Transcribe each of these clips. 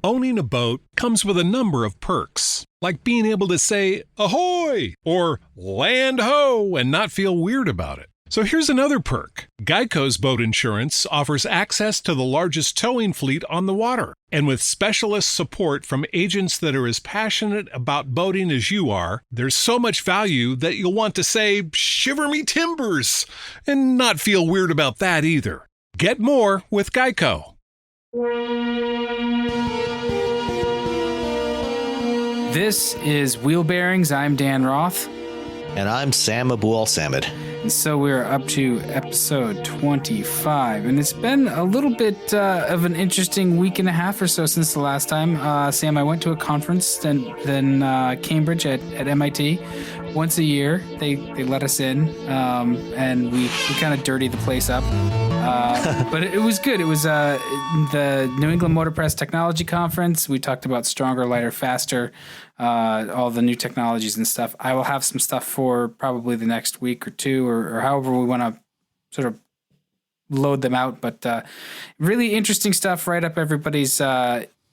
Owning a boat comes with a number of perks, like being able to say ahoy or land ho and not feel weird about it. So here's another perk. Geico's boat insurance offers access to the largest towing fleet on the water. And with specialist support from agents that are as passionate about boating as you are, there's so much value that you'll want to say, shiver me timbers, and not feel weird about that either. Get more with Geico. This is Wheelbearings. I'm Dan Roth. And I'm Sam Abu-Al-Samad. And so we're up to episode 25. And it's been a little bit of an interesting week and a half or so since the last time. Sam, I went to a conference then Cambridge at MIT. Once a year, they let us in, and we kind of dirty the place up. But it was good. It was the New England Motor Press Technology Conference. We talked about stronger, lighter, faster, all the new technologies and stuff. I will have some stuff for probably the next week or two, or however we want to sort of load them out. But really interesting stuff right up everybody's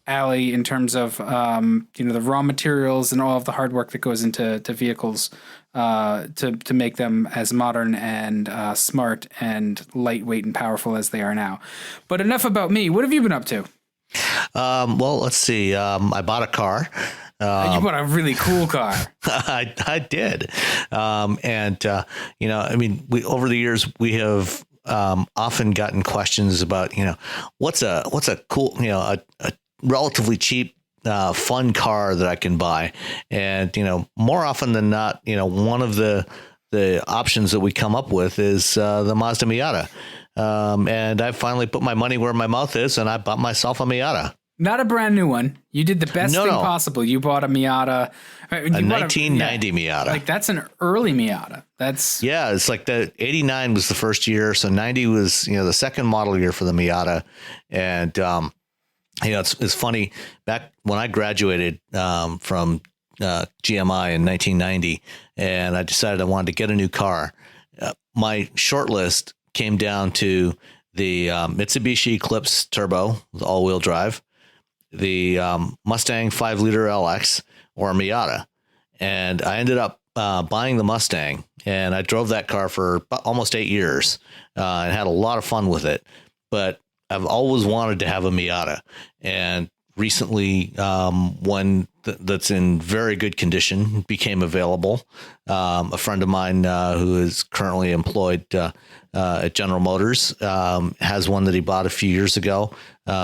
alley in terms of the raw materials and all of the hard work that goes into vehicles to make them as modern and smart and lightweight and powerful as they are now. But enough about me. What have you been up to? Well, let's see. I bought a car. You bought a really cool car. I did. We over the years we have often gotten questions about what's a cool a relatively cheap fun car that I can buy. And, more often than not, one of the options that we come up with is the Mazda Miata. And I finally put my money where my mouth is, and I bought myself a Miata. Not a brand new one. You did the best thing possible. You bought a Miata. A 1990 Miata. Like, that's an early Miata. It's like the 89 was the first year. So 90 was, the second model year for the Miata. And, it's funny. Back when I graduated from GMI in 1990, and I decided I wanted to get a new car, my short list came down to the Mitsubishi Eclipse Turbo with all-wheel drive, the Mustang 5-liter LX, or a Miata. And I ended up buying the Mustang, and I drove that car for almost 8 years and had a lot of fun with it. But I've always wanted to have a Miata, and recently one that's in very good condition became available. A friend of mine who is currently employed at General Motors has one that he bought a few years ago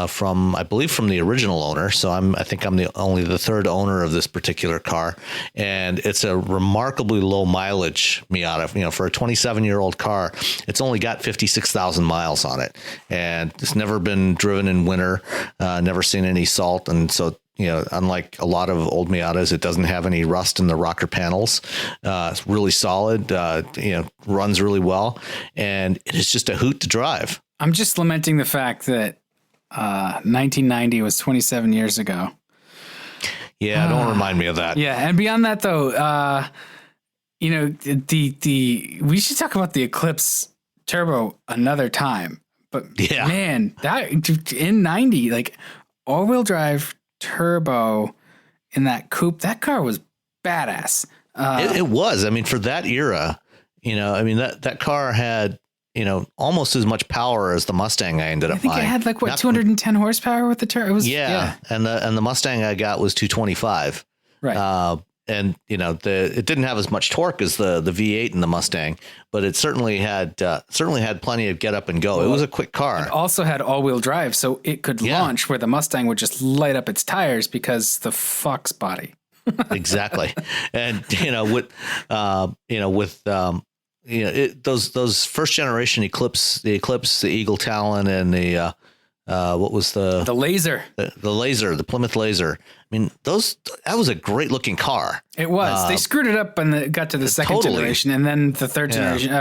from the original owner. So I think I'm only the third owner of this particular car, and it's a remarkably low mileage Miata. For a 27-year-old car, it's only got 56,000 miles on it, and it's never been driven in winter, never seen any salt, and so. Unlike a lot of old Miatas, it doesn't have any rust in the rocker panels. It's really solid, runs really well, and it is just a hoot to drive. I'm just lamenting the fact that 1990 was 27 years ago. Yeah, don't remind me of that. Yeah, and beyond that, though, we should talk about the Eclipse Turbo another time. But yeah, man, that in 90, like all-wheel drive turbo in that coupe, that car was badass. It was. I mean, for that era, that car had, almost as much power as the Mustang I ended up buying. I think it had 210 horsepower with the turbo. It was and the Mustang I got was 225. Right. And it didn't have as much torque as the V8 in the Mustang, but it certainly had plenty of get up and go. It was a quick car. It also had all-wheel drive, so it could launch where the Mustang would just light up its tires because the Fox body. Exactly, and those first generation Eclipse, the Eagle Talon, and the what was the Laser, the Plymouth Laser. I mean, that was a great looking car. It was. They screwed it up and got to the second generation, and then the third generation.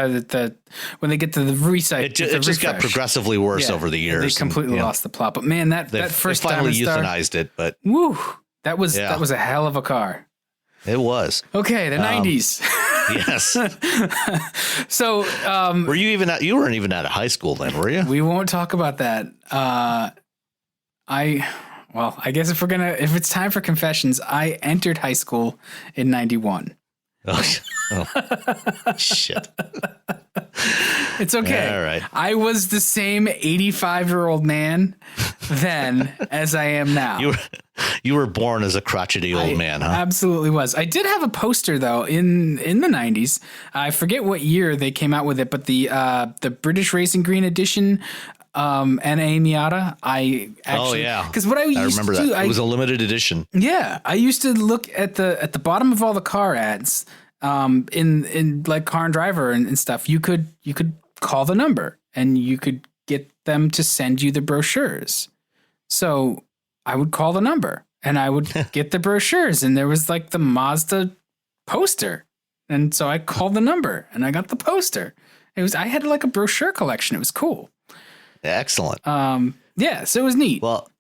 When they get to the it just got progressively worse over the years. They completely lost the plot. But man, that first they finally Diamond euthanized it. But woo, that was a hell of a car. It was. Okay, the 90s. Yes. So, you weren't even out of high school then, were you? We won't talk about that. Well, I guess if it's time for confessions, I entered high school in 91. Oh, shit. It's okay. All right. I was the same 85-year-old man then as I am now. You were born as a crotchety old man, huh? Absolutely was. I did have a poster though in the 90s. I forget what year they came out with it, but the British Racing Green Edition NA Miata. I actually, because what I remember to do, that it was a limited edition. Yeah, I used to look at the bottom of all the car ads, in like Car and Driver and stuff. You could call the number and you could get them to send you the brochures. So I would call the number and I would get the brochures, and there was like the Mazda poster, and so I called the number and I got the poster. I had like a brochure collection. It was cool. Excellent. Yeah, so it was neat. Well,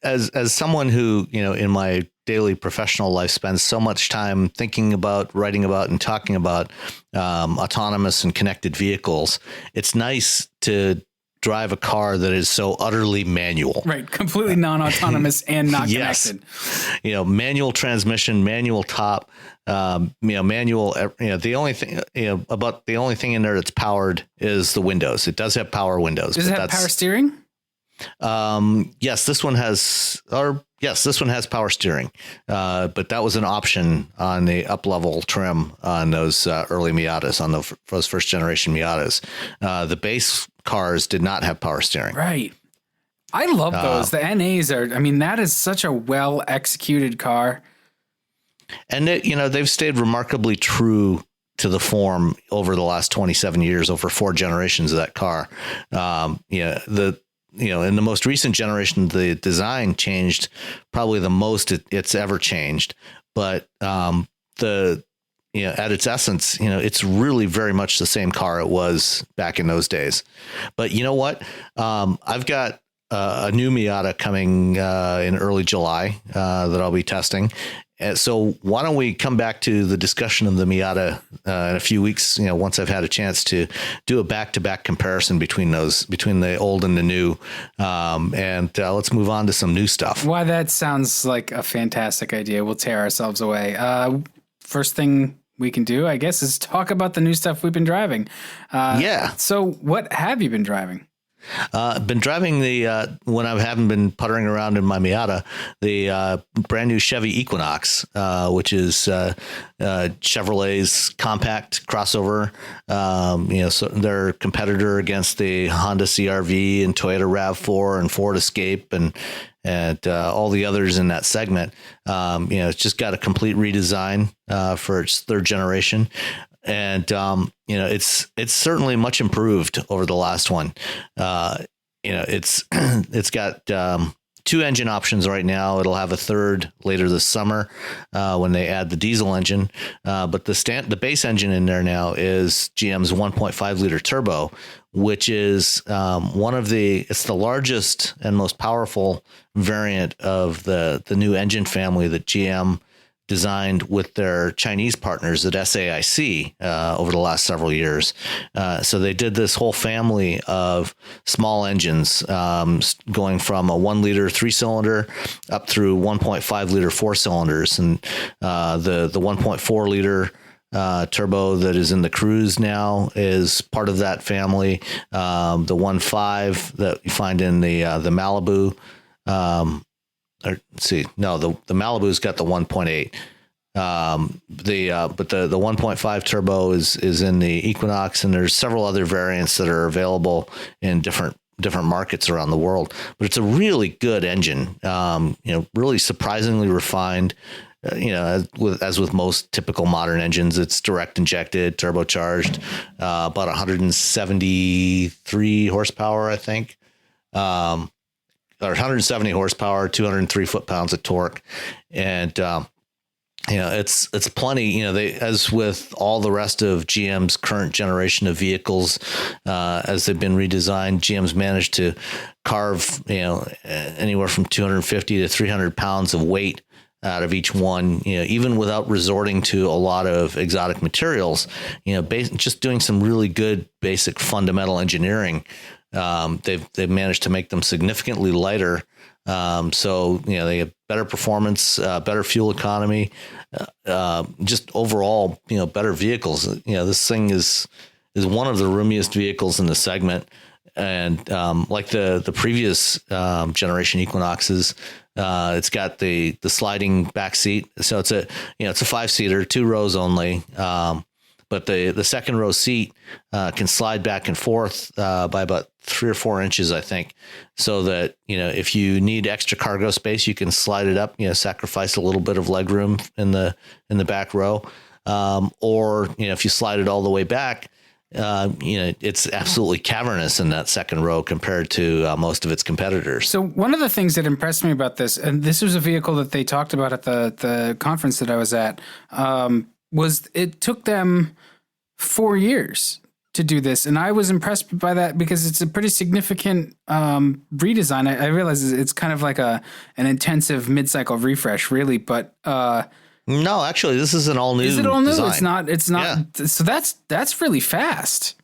as someone who, in my daily professional life spends so much time thinking about, writing about, and talking about autonomous and connected vehicles, it's nice to drive a car that is so utterly manual. Right, completely non-autonomous and not yes. connected. Manual transmission, manual top, manual. The only thing, the only thing in there that's powered is the windows. It does have power windows. Does it have power steering? Yes, this one has power steering. But that was an option on the up level trim on those early Miatas, on those first generation Miatas. The base cars did not have power steering. Right. I love those. The NAs that is such a well executed car. And they've stayed remarkably true to the form over the last 27 years, over 4 generations of that car. In the most recent generation, the design changed probably the most it's ever changed. But at its essence, it's really very much the same car it was back in those days. But you know what? I've got a new Miata coming in early July that I'll be testing. So why don't we come back to the discussion of the Miata in a few weeks, once I've had a chance to do a back-to-back comparison between the old and the new. And let's move on to some new stuff. Why, that sounds like a fantastic idea. We'll tear ourselves away. First thing we can do, I guess, is talk about the new stuff we've been driving. So what have you been driving? Been driving when I haven't been puttering around in my Miata, the brand new Chevy Equinox, which is Chevrolet's compact crossover. So their competitor against the Honda CR-V and Toyota RAV4 and Ford Escape and all the others in that segment. It's just got a complete redesign for its third generation. And, it's certainly much improved over the last one. It's got 2 engine options right now. It'll have a third later this summer when they add the diesel engine. But the base engine in there now is GM's 1.5 liter turbo, which is it's the largest and most powerful variant of the new engine family that GM designed with their Chinese partners at SAIC over the last several years. So they did this whole family of small engines going from a 1 liter 3-cylinder up through 1.5 liter 4 cylinders. And the 1.4 liter turbo that is in the Cruise now is part of that family. The 1.5 that you find in the Malibu, the Malibu's got the 1.8. But the 1.5 turbo is in the Equinox, and there's several other variants that are available in different markets around the world. But it's a really good engine. Really surprisingly refined. As with most typical modern engines, it's direct injected, turbocharged, about 173 horsepower, I think. Or 170 horsepower, 203 foot-pounds of torque. And, it's plenty, as with all the rest of GM's current generation of vehicles, as they've been redesigned, GM's managed to carve, anywhere from 250 to 300 pounds of weight out of each one, even without resorting to a lot of exotic materials, just doing some really good basic fundamental engineering. They've managed to make them significantly lighter So, they have better performance, better fuel economy, just overall, better vehicles. This thing is one of the roomiest vehicles in the segment. And like the previous generation Equinoxes, it's got the sliding back seat. So it's a 5-seater, 2 rows only. But the second row seat can slide back and forth by about 3 or 4 inches, I think, so that, if you need extra cargo space, you can slide it up, sacrifice a little bit of leg room in the back row. Or, if you slide it all the way back, it's absolutely cavernous in that second row compared to most of its competitors. So one of the things that impressed me about this, and this was a vehicle that they talked about at the conference that I was at, was it took them 4 years to do this. And I was impressed by that because it's a pretty significant redesign. I realize it's kind of like an intensive mid-cycle refresh, really, but no, actually, this is an all new. Is it all new? Design. It's not. Yeah. So that's really fast.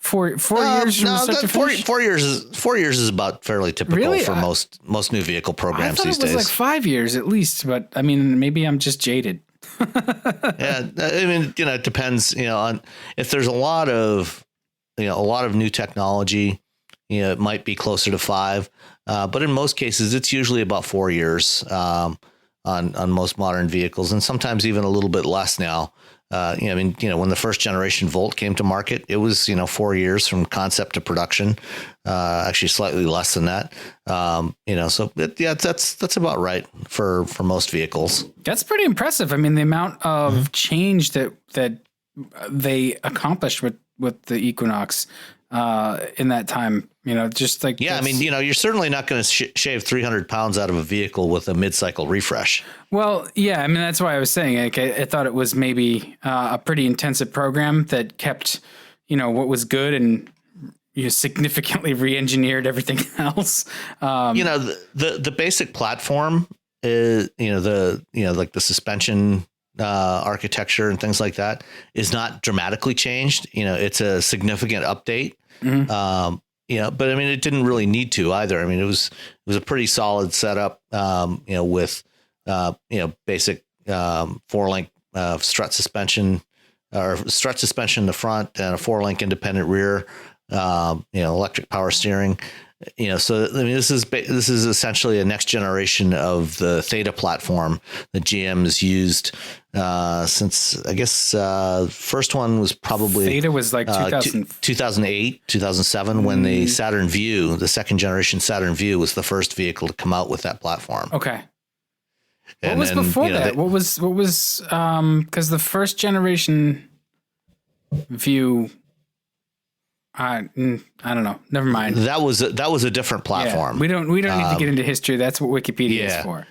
4 years from start to finish. 4 years. 4 years is about fairly typical for most new vehicle programs these days. It was like 5 years at least, but I mean, maybe I'm just jaded. Yeah, I mean, it depends. On if there's a lot of new technology. It might be closer to 5, but in most cases, it's usually about 4 years. On most modern vehicles, and sometimes even a little bit less now. When the first generation Volt came to market, it was 4 years from concept to production. Actually, slightly less than that. That's about right for most vehicles. That's pretty impressive. I mean, the amount of change that they accomplished with the Equinox in that time. Just like I mean, you're certainly not going to shave 300 pounds out of a vehicle with a mid-cycle refresh. Well, yeah, I mean, that's why I was saying, like, I thought it was maybe a pretty intensive program that kept, what was good and significantly re-engineered everything else. The basic platform is, like the suspension architecture and things like that is not dramatically changed. It's a significant update. Mm-hmm. But I mean, it didn't really need to either. I mean, it was a pretty solid setup, with, basic 4-link strut suspension in the front and a 4-link independent rear, electric power steering. So I mean, this is essentially a next generation of the Theta platform that GM has used since, I guess, first one was probably Theta was like 2008, 2007 when the Saturn Vue, the second generation Saturn Vue, was the first vehicle to come out with that platform. Okay. What was before that? What was because the first generation Vue. I don't know. Never mind. That was a different platform. Yeah, we don't need to get into history. That's what Wikipedia is for.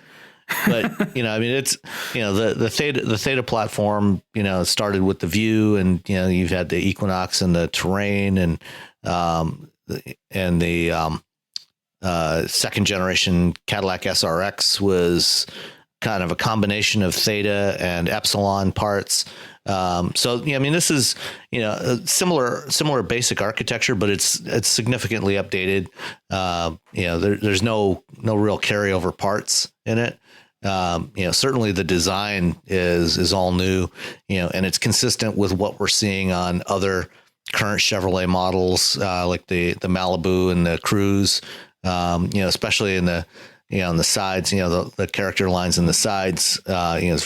But I mean, it's the Theta platform. Started with the Vue, and you've had the Equinox and the Terrain, and the second generation Cadillac SRX was kind of a combination of Theta and Epsilon parts. So I mean, this is a similar basic architecture, but it's significantly updated. There's no real carryover parts in it. Certainly the design is all new. And it's consistent with what we're seeing on other current Chevrolet models, like the Malibu and the Cruze. Especially in the on the sides, the character lines in the sides, it's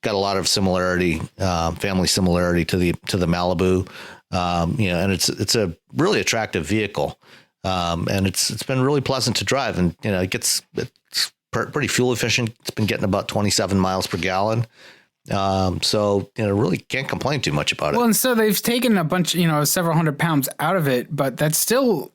got a lot of similarity, family similarity to the Malibu, and it's a really attractive vehicle, and it's been really pleasant to drive, and it's pretty fuel efficient. It's been getting about 27 miles per gallon. So really can't complain too much about it. Well, and so they've taken a bunch, several hundred pounds out of it, but that's still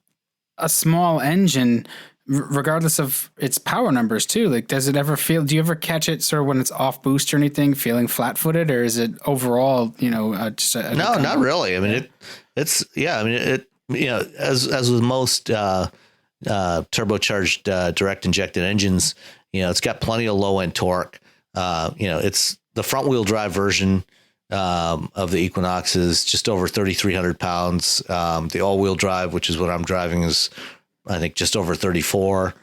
a small engine, regardless of its power numbers too. Like, do you ever catch it sort of when it's off boost or anything, feeling flat footed, or is it overall, just no, not really. I mean, as with most, turbocharged, direct injected engines, it's got plenty of low end torque. It's the front wheel drive version, of the Equinox is just over 3,300 pounds. The all wheel drive, which is what I'm driving, is I think just over 34.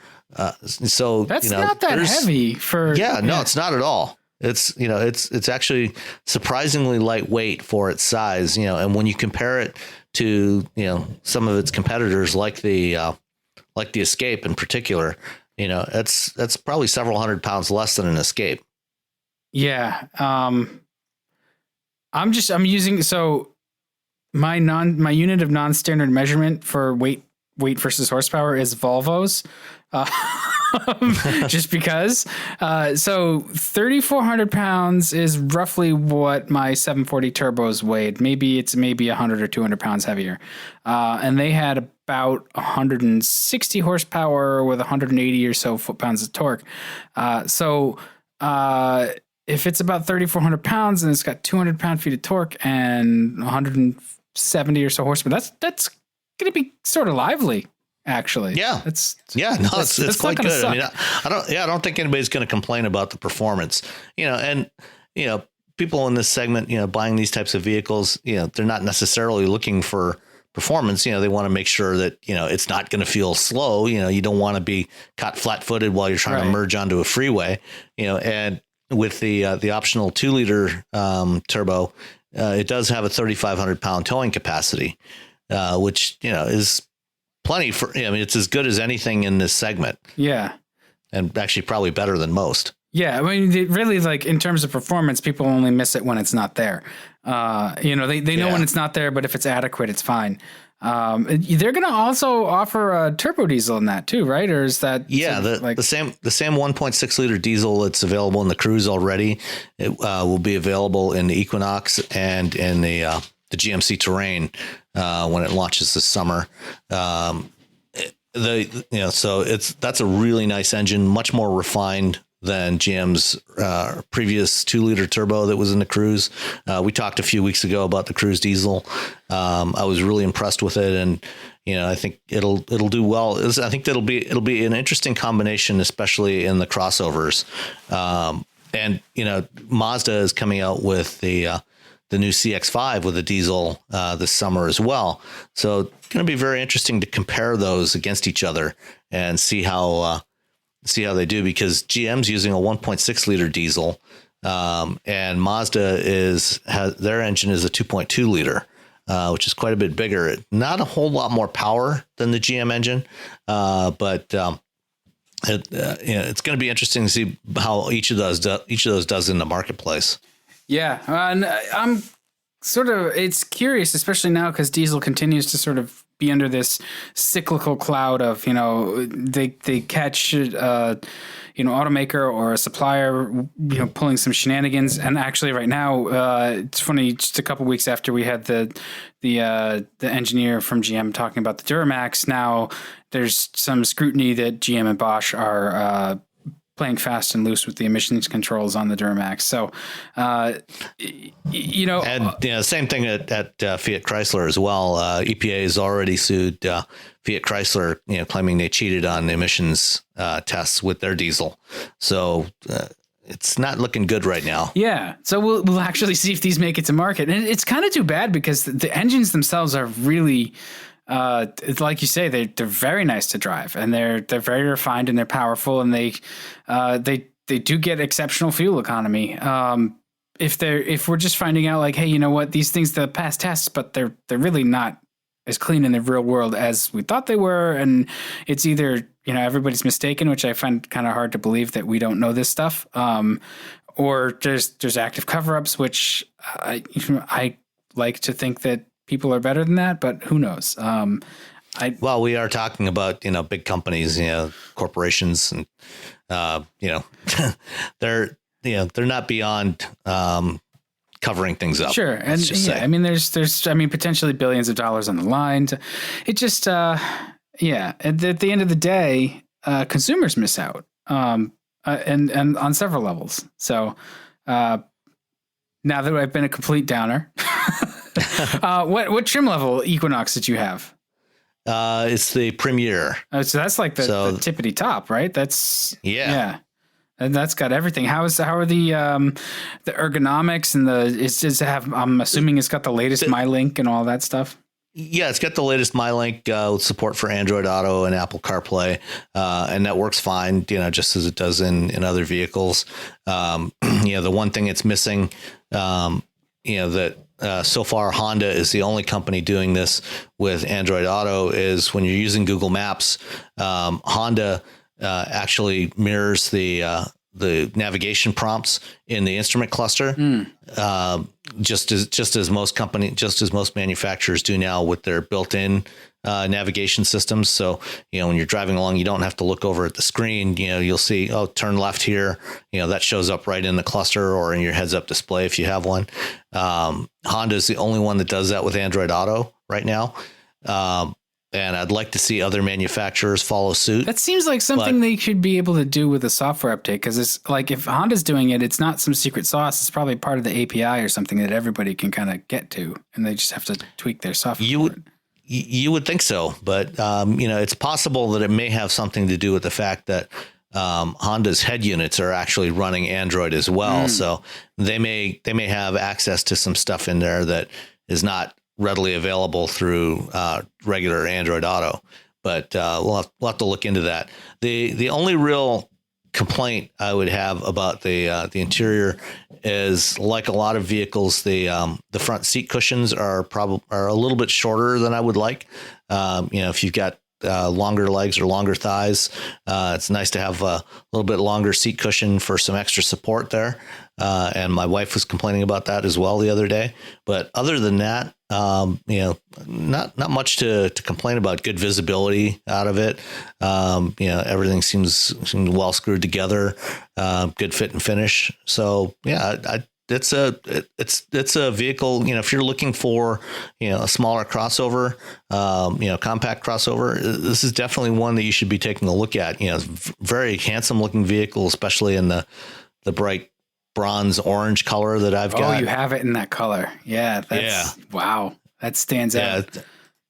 So that's not that heavy for. Yeah, no, it's not at all. It's, it's actually surprisingly lightweight for its size, and when you compare it to, some of its competitors like the Escape in particular, that's probably several hundred pounds less than an Escape. Yeah. I'm using, so my unit of non-standard measurement for weight versus horsepower is Volvo's. Just because. So 3,400 pounds is roughly what my 740 turbos weighed. Maybe it's 100 or 200 pounds heavier. And they had about 160 horsepower with 180 or so foot-pounds of torque. So if it's about 3,400 pounds and it's got 200 pound-feet of torque and 170 or so horsepower, that's going to be sort of lively. Actually, it's quite good. I mean, I don't think anybody's going to complain about the performance, and people in this segment, buying these types of vehicles, they're not necessarily looking for performance. They want to make sure that, it's not going to feel slow. You don't want to be caught flat footed while you're trying to merge onto a freeway, and with the optional 2-liter turbo, it does have a 3,500 pound towing capacity, which, is plenty for, it's as good as anything in this segment. Yeah. And actually probably better than most. Yeah. I mean, really, like, in terms of performance, people only miss it when it's not there. They know when it's not there, but if it's adequate, it's fine. They're going to also offer a turbo diesel in that too, right? Or is that the same 1.6 liter diesel that's available in the Cruise already? It will be available in the Equinox and in the GMC Terrain when it launches this summer. So that's a really nice engine, much more refined than GM's previous 2-liter turbo that was in the Cruise. We talked a few weeks ago about the Cruise diesel. I was really impressed with it, and I think it'll do well. I think it'll be an interesting combination, especially in the crossovers. And Mazda is coming out with the new CX-5 with a diesel this summer as well. So it's going to be very interesting to compare those against each other and see how they do, because GM's using a 1.6 liter diesel, and Mazda their engine is a 2.2 liter, which is quite a bit bigger. Not a whole lot more power than the GM engine, but it's going to be interesting to see how each of those does in the marketplace. Yeah, and I'm it's curious, especially now because diesel continues to sort of be under this cyclical cloud of, they catch automaker or a supplier, pulling some shenanigans. And actually right now, it's funny, just a couple weeks after we had the engineer from GM talking about the Duramax, now there's some scrutiny that GM and Bosch are playing fast and loose with the emissions controls on the Duramax. So, and same thing at Fiat Chrysler as well. EPA has already sued Fiat Chrysler, claiming they cheated on the emissions tests with their diesel. So it's not looking good right now. Yeah. So we'll actually see if these make it to market. And it's kind of too bad because the engines themselves are really, like you say, they're very nice to drive, and they're very refined and they're powerful, and they do get exceptional fuel economy. If we're just finding out like, hey, you know what, these things that pass tests, but they're really not as clean in the real world as we thought they were, and it's either everybody's mistaken, which I find kind of hard to believe that we don't know this stuff, or there's active cover-ups, which I like to think that people are better than that, but who knows? Well, we are talking about, big companies, corporations, and, they're not beyond, covering things up. Sure. And I mean, there's potentially billions of dollars on the line. It just, at the end of the day, consumers miss out, and on several levels. So, now that I've been a complete downer, what trim level Equinox did you have? It's the Premier. Oh, so that's like the tippity top, right? That's yeah. And that's got everything. How are the ergonomics and I'm assuming it's got the latest MyLink and all that stuff. Yeah, it's got the latest MyLink with support for Android Auto and Apple CarPlay, and that works fine, just as it does in other vehicles. The one thing it's missing, that so far Honda is the only company doing this with Android Auto, is when you're using Google Maps, Honda actually mirrors the navigation prompts in the instrument cluster, just as most manufacturers do now with their built-in navigation systems. So, when you're driving along, you don't have to look over at the screen. You'll see, turn left here. That shows up right in the cluster or in your heads-up display if you have one. Honda is the only one that does that with Android Auto right now. And I'd like to see other manufacturers follow suit. That seems like something they should be able to do with a software update, because it's like if Honda's doing it, it's not some secret sauce. It's probably part of the API or something that everybody can kind of get to, and they just have to tweak their software. You would think so, but it's possible that it may have something to do with the fact that Honda's head units are actually running Android as well. So they may have access to some stuff in there that is not readily available through regular Android Auto, but we'll have to look into that. The only real complaint I would have about the interior is, like a lot of vehicles, the front seat cushions are a little bit shorter than I would like. If you've got longer legs or longer thighs, it's nice to have a little bit longer seat cushion for some extra support there. And my wife was complaining about that as well the other day. But other than that, not much to complain about. Good visibility out of it. Everything seems well screwed together. Good fit and finish. So yeah, it's a vehicle. If you're looking for a smaller crossover, compact crossover, this is definitely one that you should be taking a look at. Very handsome looking vehicle, especially in the bright bronze orange color that I've got. Oh, you have it in that color. Yeah. Wow. That stands out.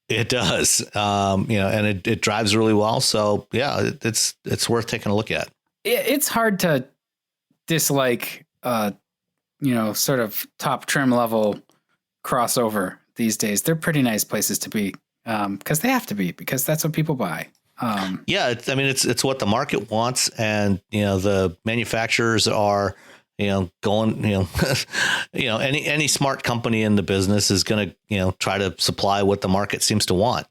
It does. And it drives really well. So yeah, it's worth taking a look at. It's hard to dislike, sort of top trim level crossover these days. They're pretty nice places to be, because they have to be, because that's what people buy. It's what the market wants. And, the manufacturers are, going, any smart company in the business is going to, try to supply what the market seems to want.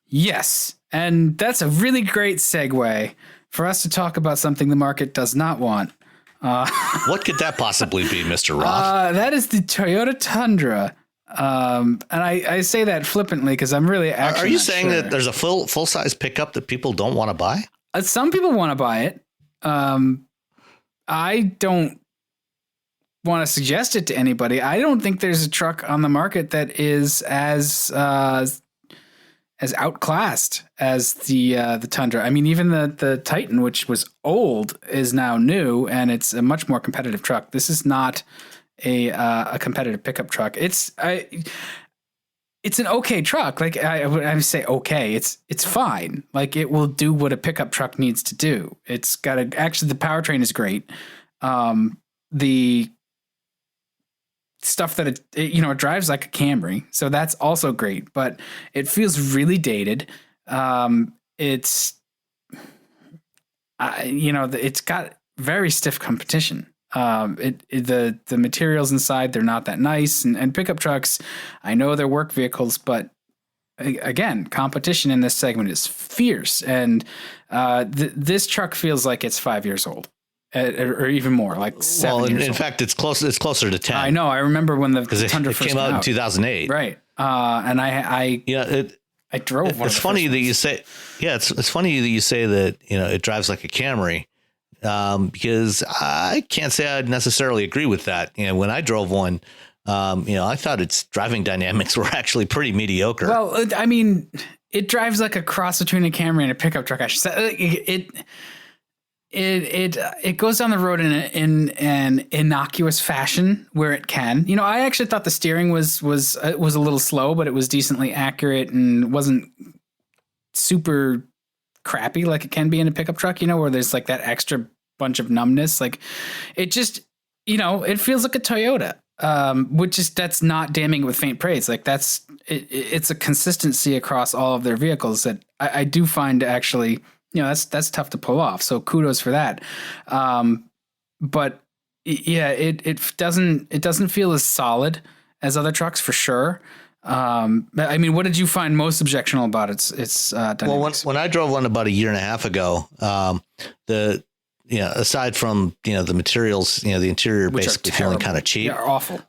Yes. And that's a really great segue for us to talk about something the market does not want. What could that possibly be, Mr. Roth? That is the Toyota Tundra. And I say that flippantly because I'm really actually. Are you saying that there's a full size pickup that people don't want to buy? Some people want to buy it. I don't want to suggest it to anybody. I don't think there's a truck on the market that is as outclassed as the Tundra. I mean, even the Titan, which was old, is now new, and it's a much more competitive truck. This is not a competitive pickup truck. It's an okay truck. Like I would say okay. It's fine. Like it will do what a pickup truck needs to do. It's got actually the powertrain is great. The stuff that it drives like a Camry, so that's also great, but it feels really dated. It's got very stiff competition. The materials inside, they're not that nice, and pickup trucks, I know they're work vehicles, but again, competition in this segment is fierce, and this truck feels like it's 5 years old. Or even more, like 7 years old. In fact, it's closer to 10. I know. I remember when the Tundra first came out in 2008. Right. And I drove one. It's funny that you say, it's funny that you say that, it drives like a Camry, because I can't say I'd necessarily agree with that. When I drove one, I thought its driving dynamics were actually pretty mediocre. Well, I mean, it drives like a cross between a Camry and a pickup truck. I should say it goes down the road in an innocuous fashion where it can. I actually thought the steering was a little slow, but it was decently accurate and wasn't super crappy like it can be in a pickup truck, where there's like that extra bunch of numbness. Like it just, it feels like a Toyota. that's not damning it with faint praise. Like it's a consistency across all of their vehicles that I do find actually, that's tough to pull off. So kudos for that. But yeah, it doesn't feel as solid as other trucks for sure. I mean, what did you find most objectionable about its dynamics? Well, when I drove one about a year and a half ago, aside from, the materials, the interior Which basically feeling kind of cheap. Yeah, awful.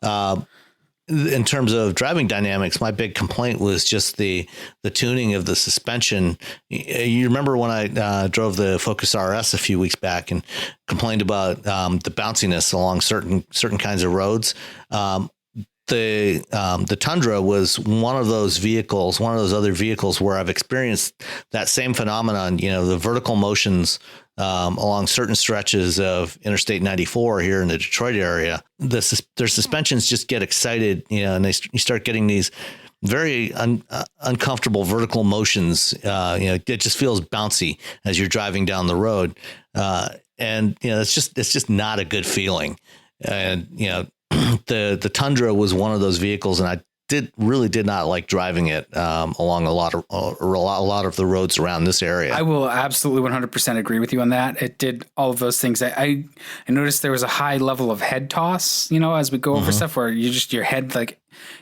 In terms of driving dynamics, my big complaint was just the tuning of the suspension. You remember when I drove the Focus RS a few weeks back and complained about the bounciness along certain kinds of roads. The Tundra was one of those other vehicles where I've experienced that same phenomenon, the vertical motions along certain stretches of Interstate 94 here in the Detroit area. Their suspensions just get excited, and you start getting these very uncomfortable vertical motions. It just feels bouncy as you're driving down the road. And it's just not a good feeling. And, the Tundra was one of those vehicles, and I really did not like driving it along a lot of the roads around this area. I will absolutely 100% agree with you on that. It did all of those things. I noticed there was a high level of head toss, as we go over stuff where your head, like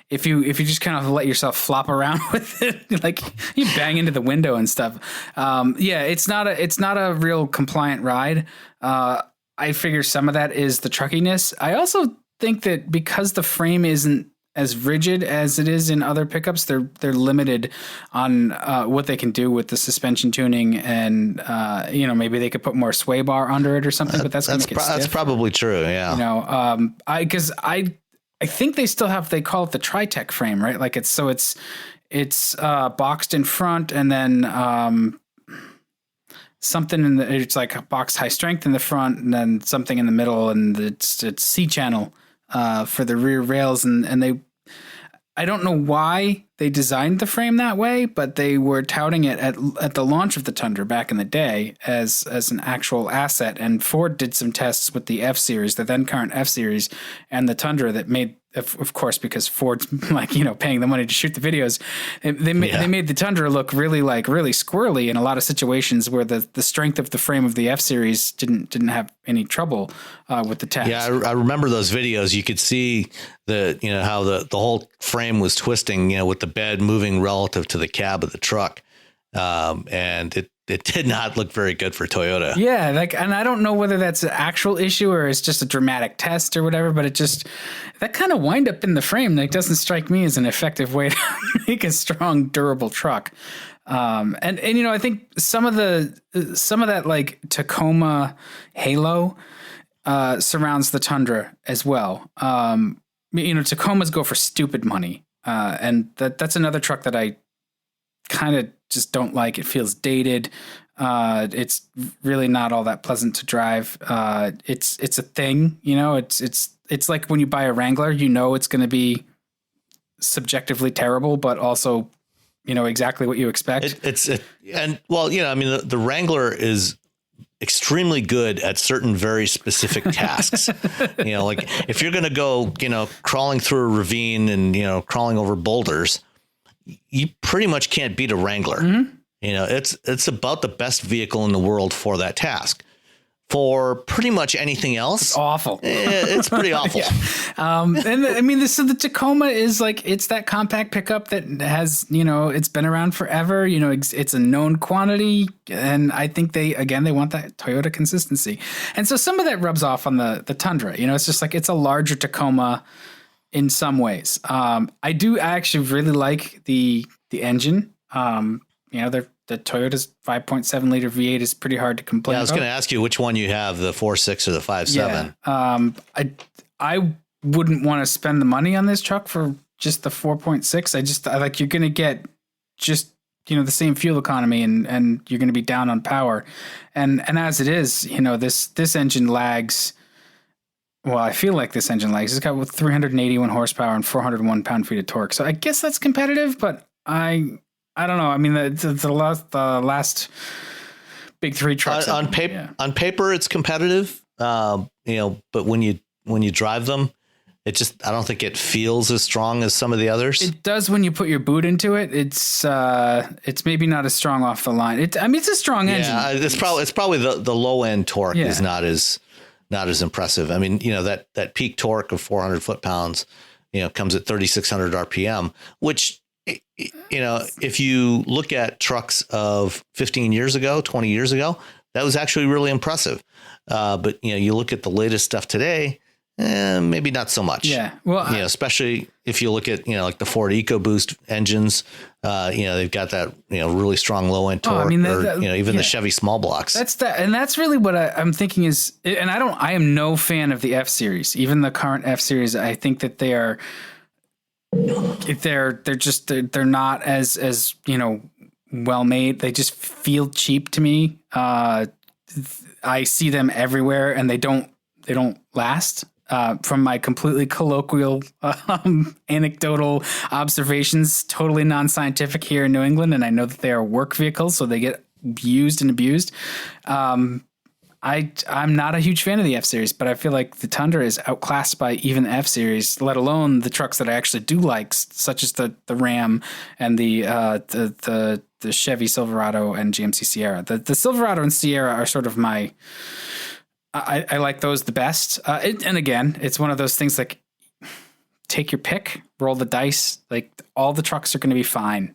if you just kind of let yourself flop around with it, like you bang into the window and stuff. It's not a real compliant ride. I figure some of that is the truckiness. I also think that because the frame isn't as rigid as it is in other pickups, they're limited on what they can do with the suspension tuning, and maybe they could put more sway bar under it or something. But that's probably true. Yeah. I think they still have, they call it the Tritech frame, right? Like it's boxed in front, and then something it's like a boxed high strength in the front, and then something in the middle, and it's C-channel for the rear rails, and I don't know why they designed the frame that way, but they were touting it at the launch of the Tundra back in the day as an actual asset. And Ford did some tests with the F-Series, the then current F-Series, and the Tundra that made, of course, because Ford's paying the money to shoot the videos, they made the Tundra look really squirrely in a lot of situations where the strength of the frame of the F-Series didn't have any trouble with the test. Yeah, I remember those videos. You could see how the whole frame was twisting, with the bed moving relative to the cab of the truck, and it did not look very good for Toyota. Yeah, and I don't know whether that's an actual issue or it's just a dramatic test or whatever, but that kind of wind up in the frame doesn't strike me as an effective way to make a strong, durable truck. And I think some of that like Tacoma halo surrounds the Tundra as well. Tacomas go for stupid money, and that's another truck that I kind of just don't like. It feels dated. It's really not all that pleasant to drive. It's a thing, it's like when you buy a Wrangler, it's going to be subjectively terrible, but also, exactly what you expect. The Wrangler is extremely good at certain very specific tasks. Like if you're going to go, crawling through a ravine and, crawling over boulders, you pretty much can't beat a Wrangler. Mm-hmm. It's about the best vehicle in the world for that task. For pretty much anything else, it's awful. It's pretty awful. The Tacoma is it's that compact pickup that has, it's been around forever. It's a known quantity, and I think they want that Toyota consistency. And so some of that rubs off on the Tundra. It's just it's a larger Tacoma in some ways. I do actually really like the engine. The Toyota's 5.7 liter V8 is pretty hard to complain about. I was going to ask you which one you have, the 4.6 or the 5.7. Yeah. I wouldn't want to spend the money on this truck for just the 4.6. You're going to get just, the same fuel economy and you're going to be down on power. And as it is, this engine lags. Well, I feel like this engine lags. It's got 381 horsepower and 401 pound-feet of torque. So I guess that's competitive, but I don't know. I mean, the last big three trucks on paper, it's competitive. But when you drive them, I don't think it feels as strong as some of the others. It does when you put your boot into it. It's maybe not as strong off the line. It's a strong engine. Yeah, it's probably the low end torque is not as impressive. I mean, that peak torque of 400 foot-pounds, comes at 3,600 RPM, which, if you look at trucks of 15 years ago, 20 years ago, that was actually really impressive. But you look at the latest stuff today, maybe not so much. Yeah. Well, especially if you look at, like the Ford EcoBoost engines, they've got that, really strong low end torque, even the Chevy small blocks. That's really what I'm thinking is, and I am no fan of the F series, even the current F series. I think that they're not as well made. They just feel cheap to me. I see them everywhere and they don't last. From my completely colloquial, anecdotal observations, totally non-scientific here in New England, and I know that they are work vehicles, so they get used and abused. I'm not a huge fan of the F-Series, but I feel like the Tundra is outclassed by even the F-Series, let alone the trucks that I actually do like, such as the Ram and the Chevy Silverado and GMC Sierra. The Silverado and Sierra are sort of my... I like those the best. And again, it's one of those things like take your pick, roll the dice. Like all the trucks are going to be fine.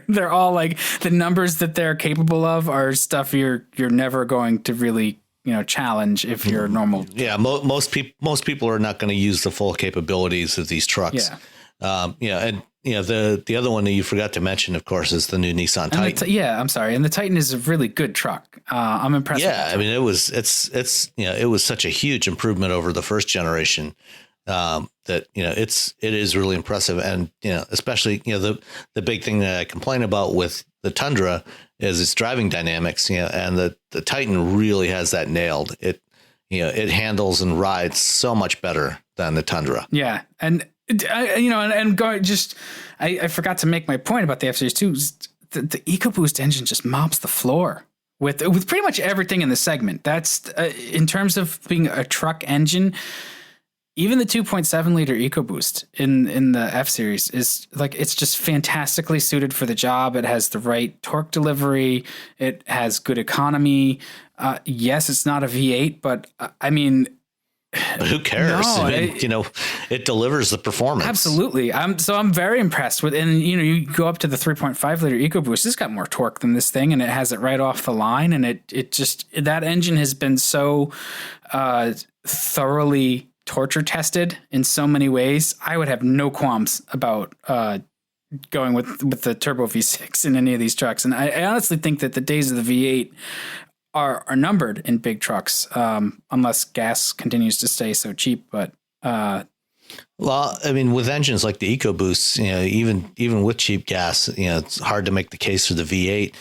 They're all like the numbers that they're capable of are stuff you're never going to really, challenge if you're normal. Yeah. Most people are not going to use the full capabilities of these trucks. Yeah. The other one that you forgot to mention, of course, is the new Nissan Titan. I'm sorry. And the Titan is a really good truck. I'm impressed. Yeah, I mean, it was such a huge improvement over the first generation that it is really impressive, and especially the big thing that I complain about with the Tundra is its driving dynamics. And the Titan really has that nailed. It handles and rides so much better than the Tundra. Yeah, and. I forgot to make my point about the F-Series too. The EcoBoost engine just mops the floor with pretty much everything in the segment. That's in terms of being a truck engine. Even the 2.7 liter EcoBoost in the F-Series is like, it's just fantastically suited for the job. It has the right torque delivery. It has good economy. Yes, it's not a V8, but I mean. But who cares? No, it delivers the performance. Absolutely. I'm very impressed with, and you go up to the 3.5 liter EcoBoost. It's got more torque than this thing, and it has it right off the line. And it just, that engine has been so thoroughly torture tested in so many ways. I would have no qualms about going with the turbo V6 in any of these trucks. And I honestly think that the days of the V8 are numbered in big trucks, unless gas continues to stay so cheap. But well, I mean, with engines like the EcoBoosts, even with cheap gas, it's hard to make the case for the V8.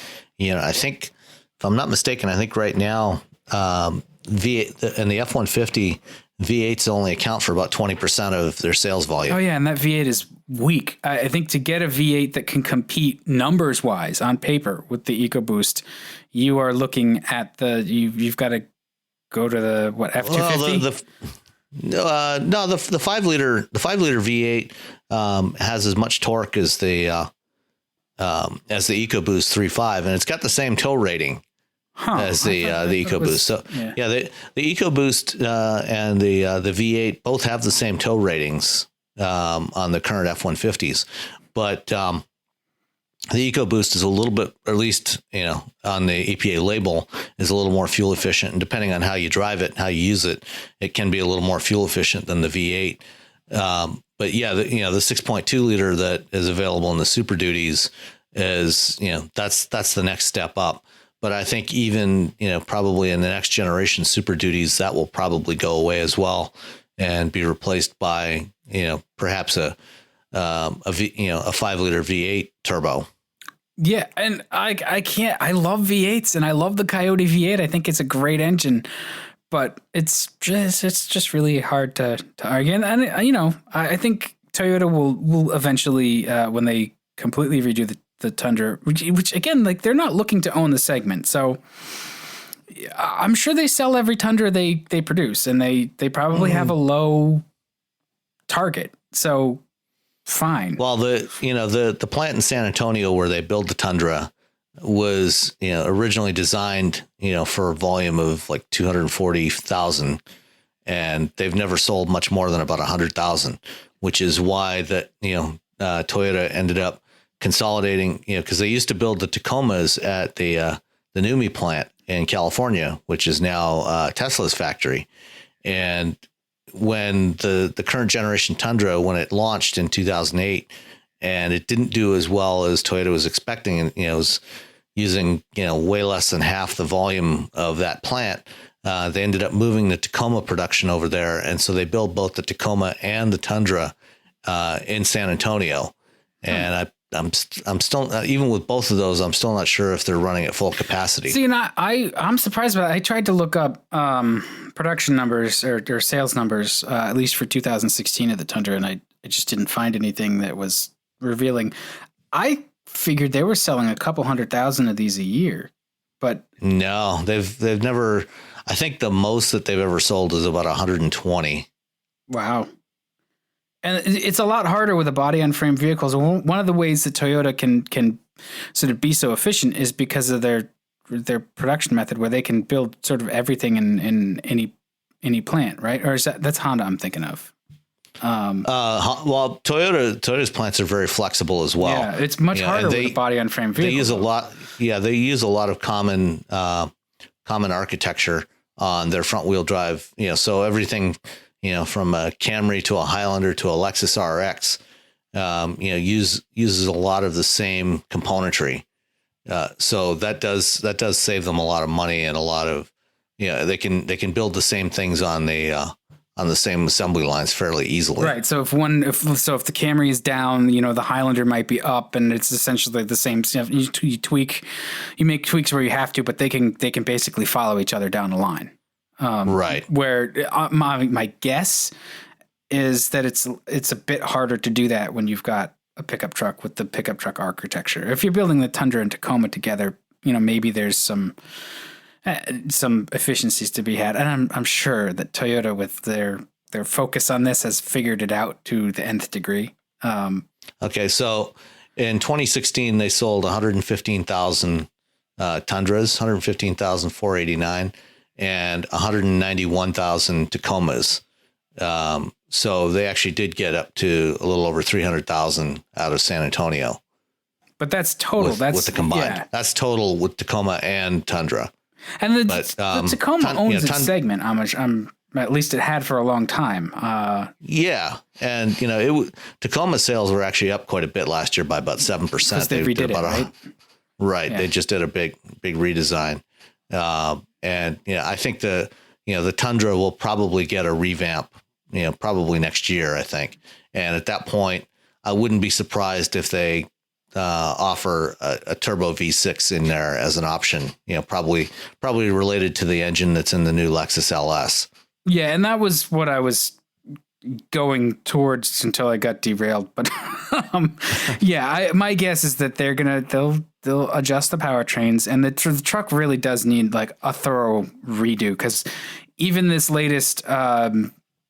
I think, if I'm not mistaken, right now V8 and the F-150 V8s only account for about 20% of their sales volume. Oh yeah, and that V8 is weak. I think to get a V8 that can compete numbers wise on paper with the EcoBoost, you are looking at you've got to go to the F-250. No, the 5-liter V8 has as much torque as the EcoBoost 3.5, and it's got the same tow rating as the EcoBoost. The EcoBoost and the V8 both have the same tow ratings on the current F-150s, but the EcoBoost is a little bit, or at least on the EPA label, is a little more fuel efficient. And depending on how you drive it and how you use it, it can be a little more fuel efficient than the V8. But yeah, the 6.2 liter that is available in the Super Duties is that's the next step up. But I think even, probably in the next generation Super Duties, that will probably go away as well and be replaced by, perhaps a 5-liter V8 turbo. Yeah. And I love V8s and I love the Coyote V8. I think it's a great engine, but it's just really hard to argue. And I think Toyota will eventually, when they completely redo the Tundra, which again, like, they're not looking to own the segment. So I'm sure they sell every Tundra they produce, and they probably have a low target. So fine. Well, the plant in San Antonio where they build the Tundra was, originally designed, for a volume of like 240,000, and they've never sold much more than about 100,000, which is why Toyota ended up consolidating, because they used to build the Tacomas at the NUMMI plant in California, which is now Tesla's factory. And when the current generation Tundra, when it launched in 2008, and it didn't do as well as Toyota was expecting, and it was using way less than half the volume of that plant, they ended up moving the Tacoma production over there, and so they build both the Tacoma and the Tundra in San Antonio. And I'm still, even with both of those, I'm still not sure if they're running at full capacity. See, and I'm surprised about it. I tried to look up production numbers or sales numbers, at least for 2016 of the Tundra, and I just didn't find anything that was revealing. I figured they were selling a couple 100,000 of these a year, but no, they've never. I think the most that they've ever sold is about 120. Wow. And it's a lot harder with a body-on-frame vehicles. One of the ways that Toyota can sort of be so efficient is because of their production method, where they can build sort of everything in any plant, right? Or is that's Honda I'm thinking of? Well, Toyota's plants are very flexible as well. Yeah, it's much harder with a body-on-frame vehicle. They use a lot. Yeah, they use a lot of common architecture on their front-wheel drive. So everything, from a Camry to a Highlander to a Lexus RX, uses a lot of the same componentry. So that does save them a lot of money, and a lot of, they can build the same things on the same assembly lines fairly easily. Right. So if the Camry is down, the Highlander might be up, and it's essentially the same stuff. You make tweaks where you have to, but they can basically follow each other down the line. Right. Where my guess is that it's a bit harder to do that when you've got a pickup truck with the pickup truck architecture. If you're building the Tundra and Tacoma together, maybe there's some efficiencies to be had. And I'm sure that Toyota, with their focus on this, has figured it out to the nth degree. Okay. So in 2016, they sold 115,000 Tundras, 115,489, and 191,000 Tacomas. So they actually did get up to a little over 300,000 out of San Antonio. But that's total. That's with the combined. Yeah. That's total with Tacoma and Tundra. And the Tacoma owns its segment. At least it had for a long time. Yeah, and Tacoma sales were actually up quite a bit last year by about 7%. Because they redid it, right? Right. Yeah. They just did a big redesign. And I think the Tundra will probably get a revamp, probably next year, I think. And at that point, I wouldn't be surprised if they offer a turbo V6 in there as an option, probably related to the engine that's in the new Lexus LS. Yeah. And that was what I was going towards until I got derailed. But my guess is that they'll adjust the powertrains, and the truck really does need like a thorough redo, because even this latest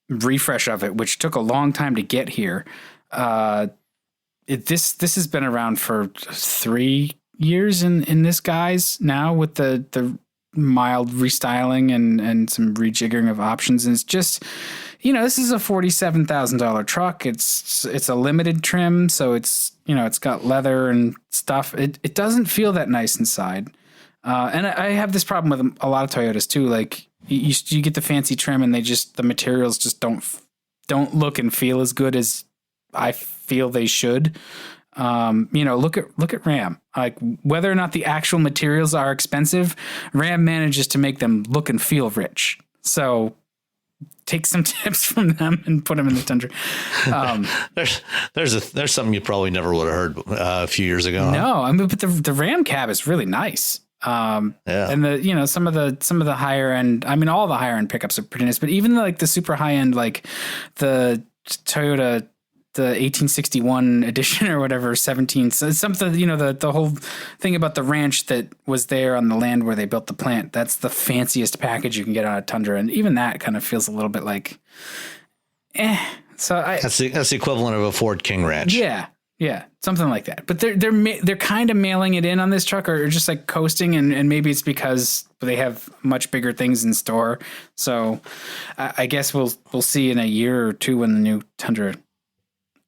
refresh of it, which took a long time to get here, this has been around for 3 years in this guise now, with the mild restyling and some rejiggering of options. And it's just, this is a $47,000 truck. It's a limited trim, so it's got leather and stuff. It doesn't feel that nice inside. And I have this problem with a lot of Toyotas too. Like you get the fancy trim, and the materials just don't look and feel as good as I feel they should. Look at Ram. Like, whether or not the actual materials are expensive, Ram manages to make them look and feel rich. So take some tips from them and put them in the Tundra. There's something you probably never would have heard a few years ago. No, but the Ram cab is really nice. And some of the higher end, all the higher end pickups are pretty nice, but even like the super high end, like the Toyota, the 1861 edition or whatever, 17, so something, the whole thing about the ranch that was there on the land where they built the plant, that's the fanciest package you can get on a Tundra. And even that kind of feels a little bit like, So that's the equivalent of a Ford King Ranch. Yeah, something like that. But they're kind of mailing it in on this truck, or just like coasting, and maybe it's because they have much bigger things in store. So I guess we'll see in a year or two when the new Tundra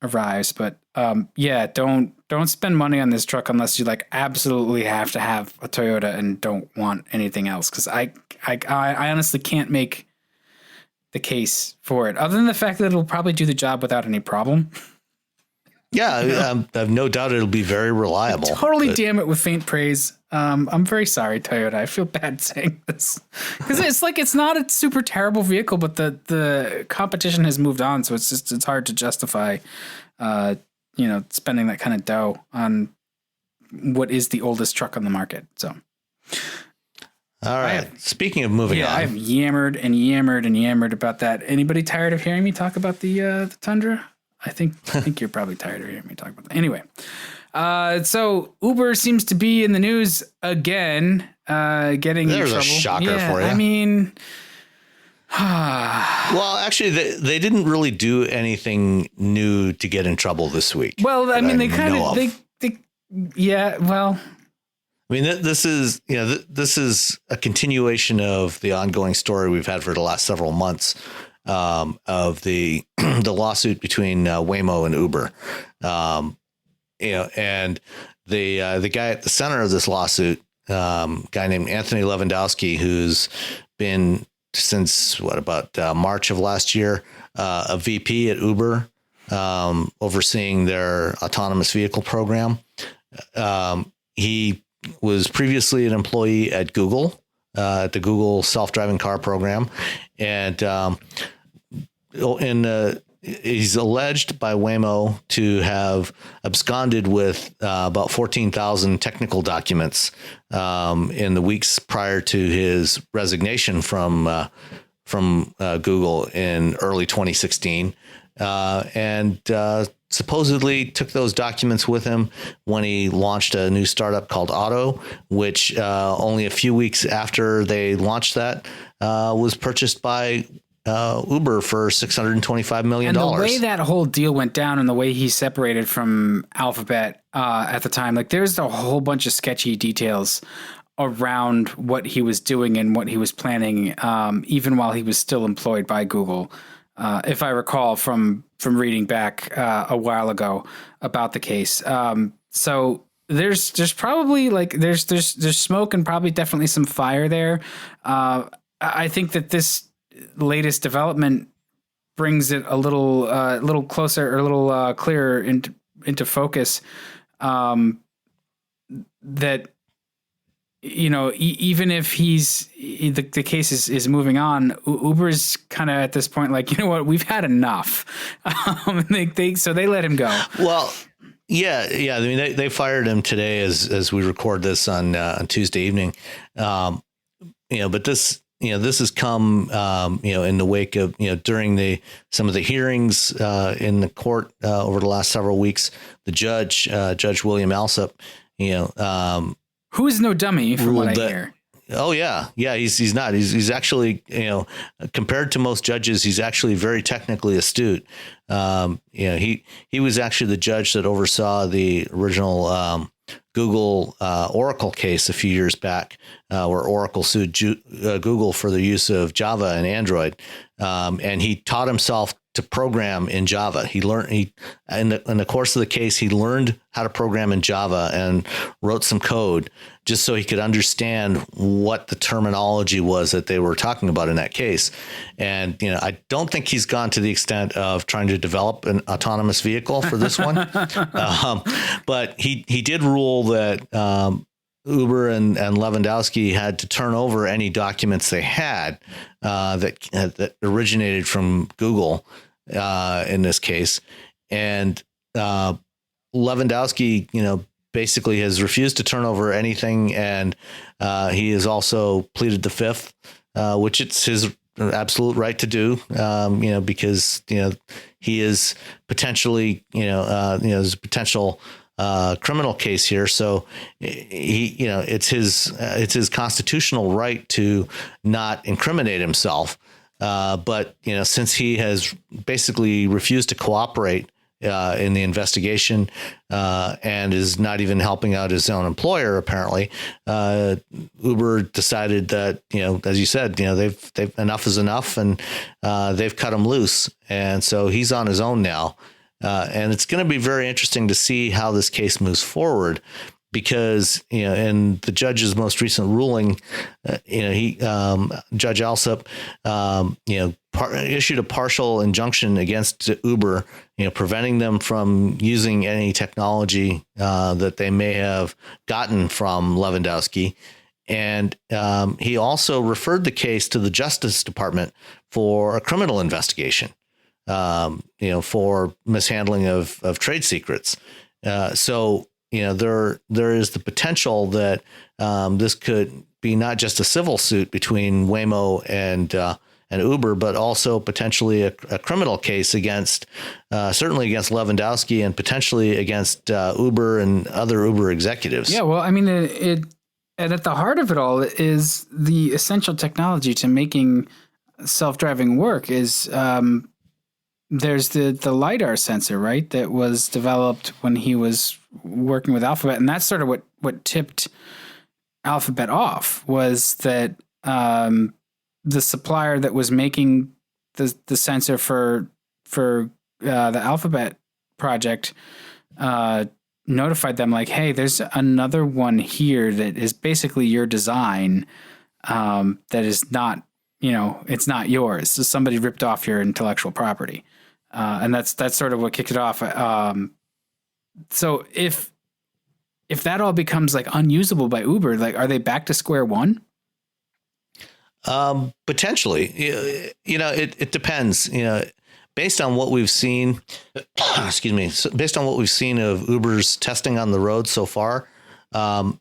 arrives. But don't spend money on this truck unless you like absolutely have to have a Toyota and don't want anything else. Because I honestly can't make the case for it, other than the fact that it'll probably do the job without any problem. Yeah, I have no doubt it'll be very reliable. Totally damn it with faint praise. I'm very sorry, Toyota. I feel bad saying this because it's not a super terrible vehicle, but the competition has moved on, so it's hard to justify, spending that kind of dough on what is the oldest truck on the market. So, all right. Speaking of moving on, I've yammered and yammered and yammered about that. Anybody tired of hearing me talk about the Tundra? I think you're probably tired of hearing me talk about that. Anyway, so Uber seems to be in the news again, getting There's in trouble. a shocker for you. I mean, well, actually, they didn't really do anything new to get in trouble this week. Well, I mean, they kind of well. I mean, this is a continuation of the ongoing story we've had for the last several months. Of the lawsuit between Waymo and Uber, and the guy at the center of this lawsuit, guy named Anthony Levandoski, who's been since March of last year, a VP at Uber, overseeing their autonomous vehicle program. He was previously an employee at Google, at the Google self-driving car program, and he's alleged by Waymo to have absconded with about 14,000 technical documents in the weeks prior to his resignation from Google in early 2016, and supposedly took those documents with him when he launched a new startup called Otto, which only a few weeks after they launched that was purchased by Uber for $625 million. And the way that whole deal went down and the way he separated from Alphabet at the time, like there's a whole bunch of sketchy details around what he was doing and what he was planning, even while he was still employed by Google. If I recall from reading back a while ago about the case. So there's probably there's smoke and probably definitely some fire there. I think that this latest development brings it a little closer or a little clearer into focus. That, even if the case is moving on, Uber's kind of at this point, like, you know what, we've had enough. So they let him go. Well, yeah. I mean, they fired him today as we record this on Tuesday evening. But this has come, in the wake of, during some of the hearings in the court over the last several weeks. The Judge William Alsup, who is no dummy from what I hear. Oh yeah. He's not. He's actually, compared to most judges, he's actually very technically astute. He was actually the judge that oversaw the original Google Oracle case a few years back, where Oracle sued Google for the use of Java and Android, and he taught himself to program in Java. He learned in the course of the case, he learned how to program in Java and wrote some code just so he could understand what the terminology was that they were talking about in that case. And, I don't think he's gone to the extent of trying to develop an autonomous vehicle for this one. But he did rule that Uber and Lewandowski had to turn over any documents they had that originated from Google in this case. And Lewandowski, basically has refused to turn over anything, and he has also pleaded the fifth, which it's his absolute right to do, because he is potentially there's a potential criminal case here, so it's his constitutional right to not incriminate himself. But since he has basically refused to cooperate in the investigation and is not even helping out his own employer, apparently, Uber decided that as you said, they've enough is enough, and they've cut him loose, and so he's on his own now. And it's going to be very interesting to see how this case moves forward, because in the judge's most recent ruling, Judge Alsup, issued a partial injunction against Uber, preventing them from using any technology that they may have gotten from Levandoski. And he also referred the case to the Justice Department for a criminal investigation, for mishandling of trade secrets. So there is the potential that this could be not just a civil suit between Waymo and Uber, but also potentially a criminal case against, certainly against Levandoski and potentially against Uber and other Uber executives. Yeah, well, I mean, and at the heart of it all is the essential technology to making self-driving work is there's the LiDAR sensor, right, that was developed when he was working with Alphabet. And that's sort of what tipped Alphabet off, was that the supplier that was making the sensor for the Alphabet project notified them, like, hey, there's another one here that is basically your design that is not, it's not yours. So somebody ripped off your intellectual property. And that's sort of what kicked it off. So if that all becomes like unusable by Uber, like, are they back to square one? Potentially, it depends, based on what we've seen, excuse me, based on what we've seen of Uber's testing on the road so far. I'm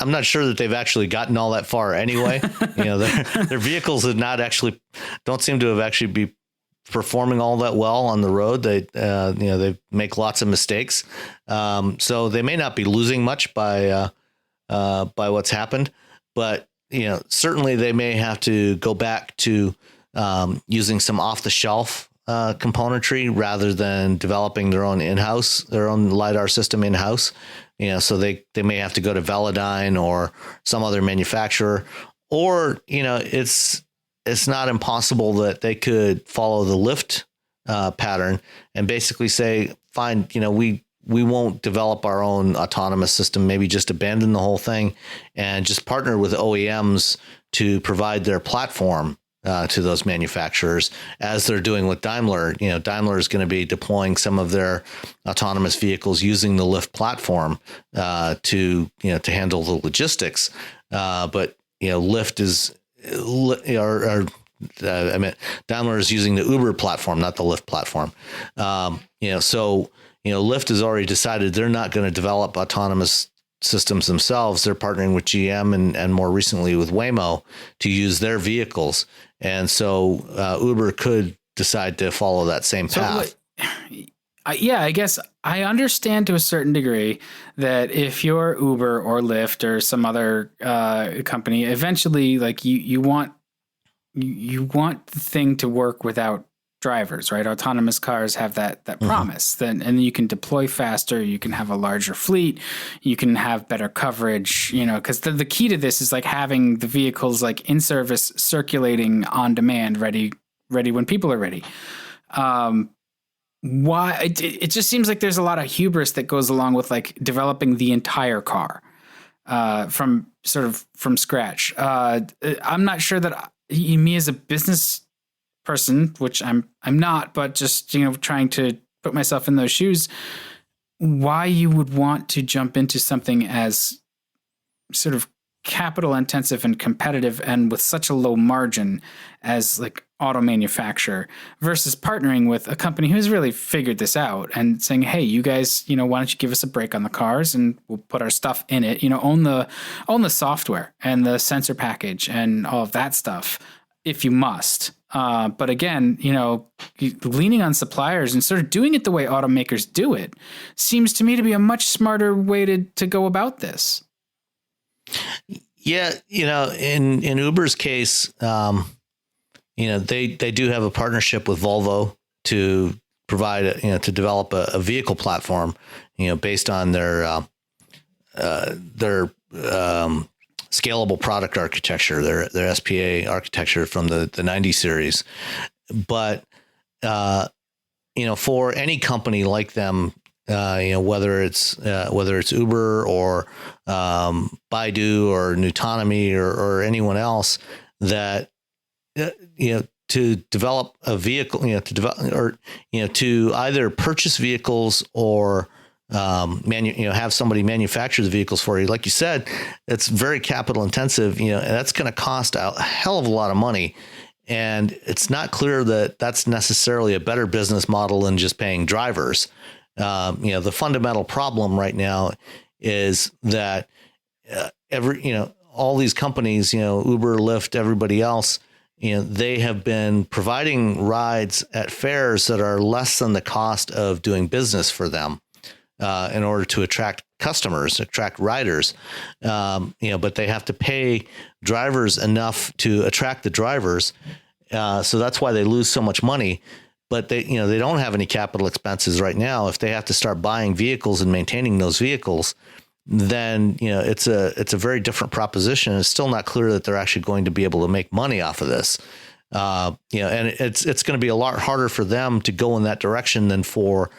not sure that they've actually gotten all that far anyway. Their vehicles don't seem to have actually be performing all that well on the road. They make lots of mistakes. So they may not be losing much by what's happened, but certainly they may have to go back to using some off-the-shelf componentry rather than developing their own LiDAR system in-house. So they may have to go to Velodyne or some other manufacturer, or it's not impossible that they could follow the Lyft pattern and basically say, fine, we won't develop our own autonomous system, maybe just abandon the whole thing and just partner with OEMs to provide their platform to those manufacturers, as they're doing with Daimler. Daimler is going to be deploying some of their autonomous vehicles using the Lyft platform to handle the logistics. But Lyft is, Daimler is using the Uber platform, not the Lyft platform. So Lyft has already decided they're not going to develop autonomous systems themselves. They're partnering with GM and more recently with Waymo to use their vehicles. And so Uber could decide to follow that same path. I guess I understand to a certain degree that if you're Uber or Lyft or some other company, eventually, like, you want the thing to work without drivers, right? Autonomous cars have that promise. And you can deploy faster, you can have a larger fleet, you can have better coverage, because the key to this is like having the vehicles like in service, circulating on demand, ready when people are ready. Why it just seems like there's a lot of hubris that goes along with like developing the entire car from scratch. I'm not sure that me as a business person, which I'm not, but just trying to put myself in those shoes, why you would want to jump into something as sort of capital intensive and competitive and with such a low margin as like auto manufacturer versus partnering with a company who's really figured this out and saying, hey, you guys, why don't you give us a break on the cars and we'll put our stuff in it, own the software and the sensor package and all of that stuff if you must. But again, leaning on suppliers and sort of doing it the way automakers do it seems to me to be a much smarter way to go about this. Yeah. In Uber's case, they do have a partnership with Volvo to provide, to develop a vehicle platform, based on their scalable product architecture, their SPA architecture from the 90 series. But, for any company like them, whether it's Uber or Baidu or Nutonomy or anyone else that, to develop a vehicle, to either purchase vehicles or have somebody manufacture the vehicles for you. Like you said, it's very capital intensive, and that's going to cost a hell of a lot of money. And it's not clear that that's necessarily a better business model than just paying drivers. The fundamental problem right now is that all these companies, Uber, Lyft, everybody else, they have been providing rides at fares that are less than the cost of doing business for them. In order to attract customers, attract riders, but they have to pay drivers enough to attract the drivers. So that's why they lose so much money. But they don't have any capital expenses right now. If they have to start buying vehicles and maintaining those vehicles, then it's a very different proposition. It's still not clear that they're actually going to be able to make money off of this. And it's going to be a lot harder for them to go in that direction than for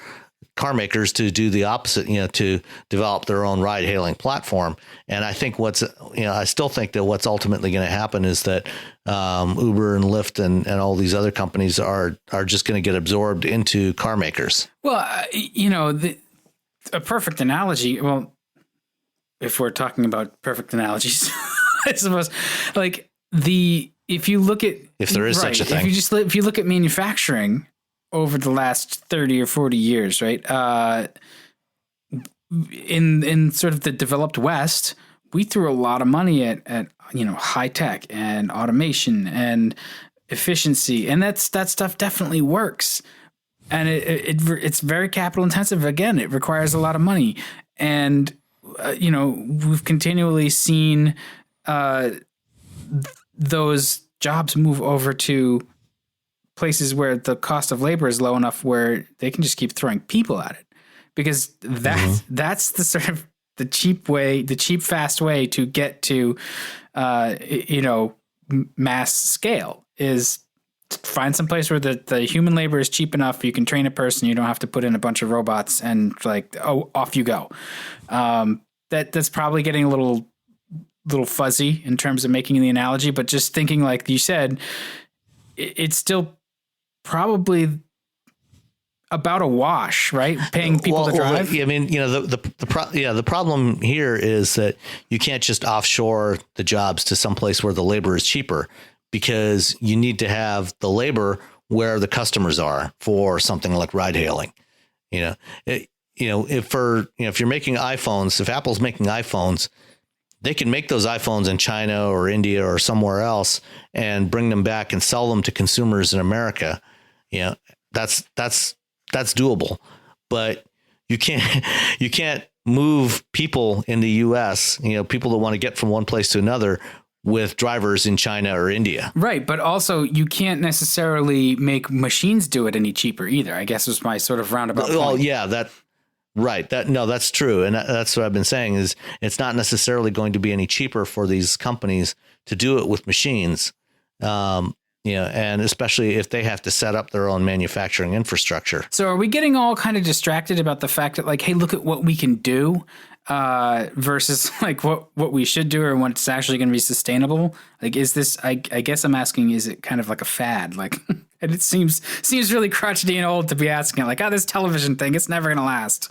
car makers to do the opposite, to develop their own ride hailing platform. And I think I still think that what's ultimately going to happen is that Uber and Lyft and all these other companies are just going to get absorbed into car makers. Well, a perfect analogy. Well, if we're talking about perfect analogies, I suppose, if you look at, if there is such a thing, if you look at manufacturing over the last 30 or 40 years, right? In sort of the developed West, we threw a lot of money at high tech and automation and efficiency, and that stuff definitely works. And it's very capital intensive. Again, it requires a lot of money, and we've continually seen those jobs move over to places where the cost of labor is low enough where they can just keep throwing people at it, because that's the sort of the cheap, fast way to get to, mass scale, is to find some place where the human labor is cheap enough. You can train a person. You don't have to put in a bunch of robots and off you go. That's probably getting a little fuzzy in terms of making the analogy, but just thinking, like you said, it's still probably about a wash, right? Paying people to drive. I mean, the problem here is that you can't just offshore the jobs to some place where the labor is cheaper, because you need to have the labor where the customers are for something like ride hailing. If you're making iPhones, if Apple's making iPhones, they can make those iPhones in China or India or somewhere else and bring them back and sell them to consumers in America. That's doable, but you can't move people in the US, people that want to get from one place to another with drivers in China or India. Right. But also you can't necessarily make machines do it any cheaper either, I guess was my sort of roundabout point. Oh yeah, right. That's true. And that's what I've been saying, is it's not necessarily going to be any cheaper for these companies to do it with machines. And especially if they have to set up their own manufacturing infrastructure. So are we getting all kind of distracted about the fact that, like, hey, look at what we can do versus like what we should do or what's actually going to be sustainable? Like, is this, I guess I'm asking, is it kind of like a fad? Like, and it seems really crotchety and old to be asking, like, this television thing, it's never going to last.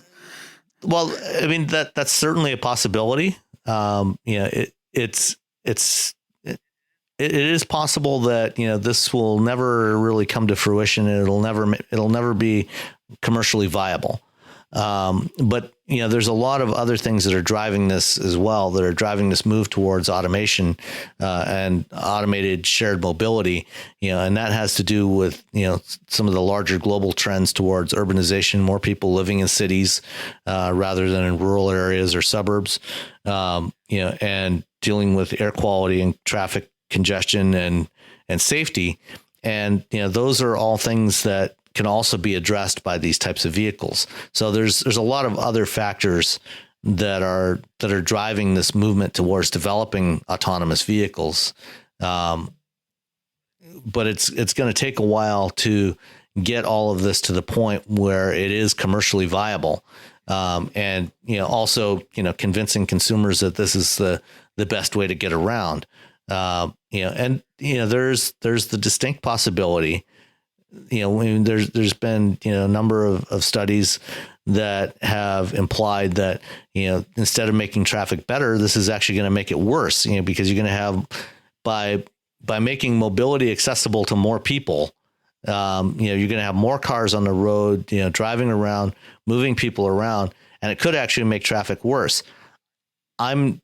Well, I mean, that's certainly a possibility. It is possible that, this will never really come to fruition, and it'll never be commercially viable. But there's a lot of other things that are driving this as well, that are driving this move towards automation and automated shared mobility, and that has to do with, some of the larger global trends towards urbanization, more people living in cities rather than in rural areas or suburbs, and dealing with air quality and traffic congestion and safety. And, those are all things that can also be addressed by these types of vehicles. So there's a lot of other factors that are driving this movement towards developing autonomous vehicles. But it's going to take a while to get all of this to the point where it is commercially viable. And, also, convincing consumers that this is the best way to get around. There's the distinct possibility, there's been, a number of studies that have implied that, instead of making traffic better, this is actually going to make it worse, because you're going to have, by making mobility accessible to more people, you're going to have more cars on the road, driving around, moving people around, and it could actually make traffic worse. I'm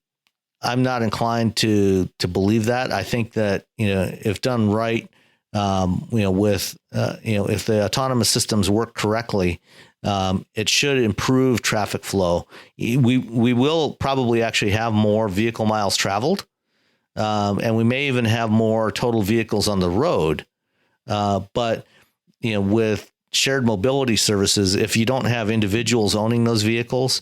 not inclined to believe that. I think that, if done right, if the autonomous systems work correctly, it should improve traffic flow. We will probably actually have more vehicle miles traveled, and we may even have more total vehicles on the road. But, with shared mobility services, if you don't have individuals owning those vehicles,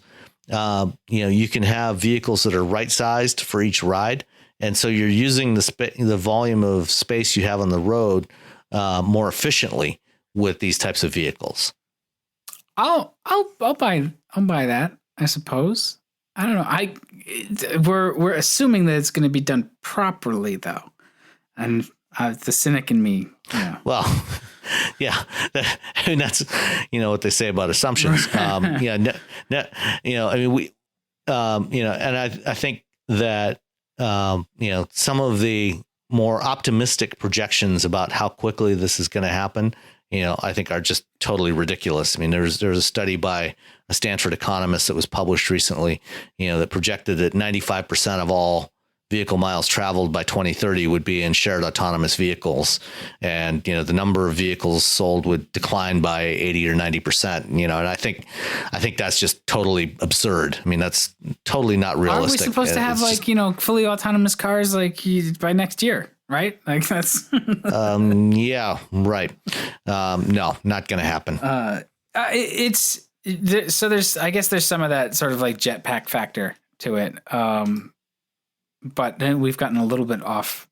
you can have vehicles that are right sized for each ride. And so you're using the volume of space you have on the road more efficiently with these types of vehicles. I'll buy that, I suppose. I don't know. We're assuming that it's going to be done properly, though, and the cynic in me. Well, yeah, that's what they say about assumptions. And I think that some of the more optimistic projections about how quickly this is going to happen, I think are just totally ridiculous. I mean, there's a study by a Stanford economist that was published recently, that projected that 95% of all vehicle miles traveled by 2030 would be in shared autonomous vehicles. And, the number of vehicles sold would decline by 80 or 90%, and I think that's just totally absurd. I mean, that's totally not realistic. Are we supposed to have fully autonomous cars by next year? Right? Like that's, yeah, right. No, not going to happen. So there's some of that sort of like jetpack factor to it. But then we've gotten a little bit off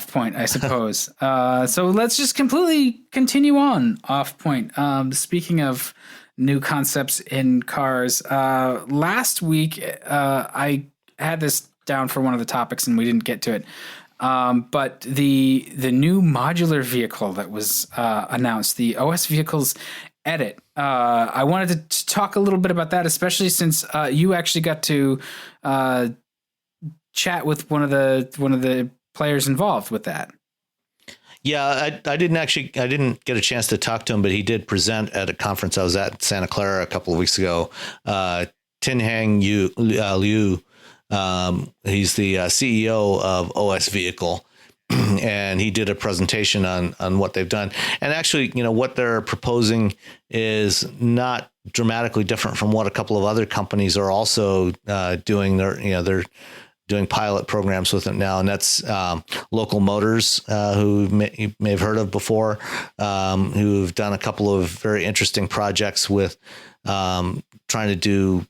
point, I suppose. So let's just completely continue on off point. Speaking of new concepts in cars, last week I had this down for one of the topics and we didn't get to it. But the new modular vehicle that was announced, the OS Vehicles Edit. I wanted to talk a little bit about that, especially since you actually got to chat with one of the players involved with that. Yeah, I didn't get a chance to talk to him, but he did present at a conference I was at in Santa Clara a couple of weeks ago. Tinhang Liu, he's the CEO of OS Vehicle, and he did a presentation on what they've done. And actually, what they're proposing is not dramatically different from what a couple of other companies are also doing. They're doing pilot programs with it now, and that's Local Motors, who you may have heard of before, who've done a couple of very interesting projects with trying to do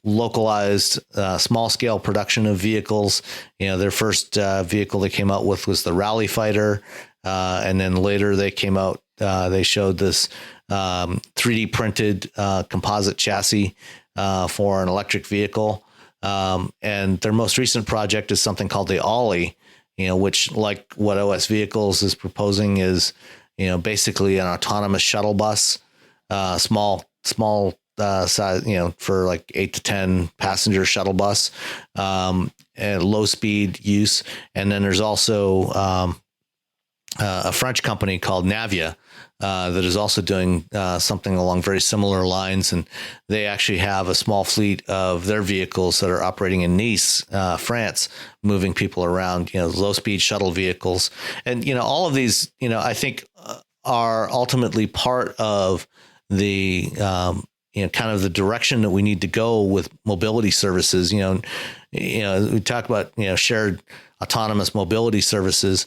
localized small scale production of vehicles. Their first vehicle they came out with was the Rally Fighter, and then later they came out. They showed this 3D printed composite chassis for an electric vehicle. And their most recent project is something called the Ollie, which, like what OS Vehicles is proposing, is, basically an autonomous shuttle bus, small size, for like 8 to 10 passenger shuttle bus, and low speed use. And then there's also a French company called Navia that is also doing something along very similar lines, and they actually have a small fleet of their vehicles that are operating in Nice, France, moving people around. Low speed shuttle vehicles, and all of these, I think, are ultimately part of the kind of the direction that we need to go with mobility services. We talk about shared autonomous mobility services.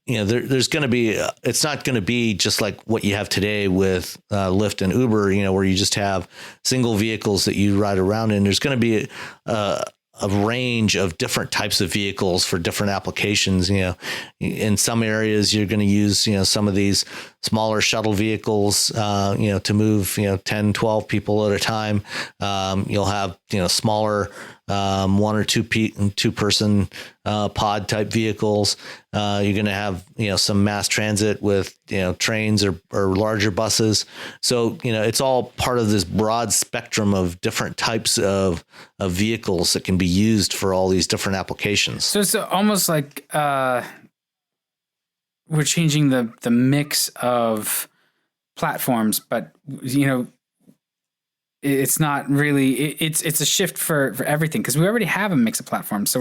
there's going to be, it's not going to be just like what you have today with Lyft and Uber, where you just have single vehicles that you ride around in. There's going to be a range of different types of vehicles for different applications. In some areas, you're going to use, some of these smaller shuttle vehicles, to move, 10, 12 people at a time. You'll have, smaller, one or two person pod type vehicles. You're going to have, some mass transit with, trains or larger buses. So, it's all part of this broad spectrum of different types of vehicles that can be used for all these different applications. So it's almost like we're changing the mix of platforms, but it's not really. It's a shift for everything, because we already have a mix of platforms. So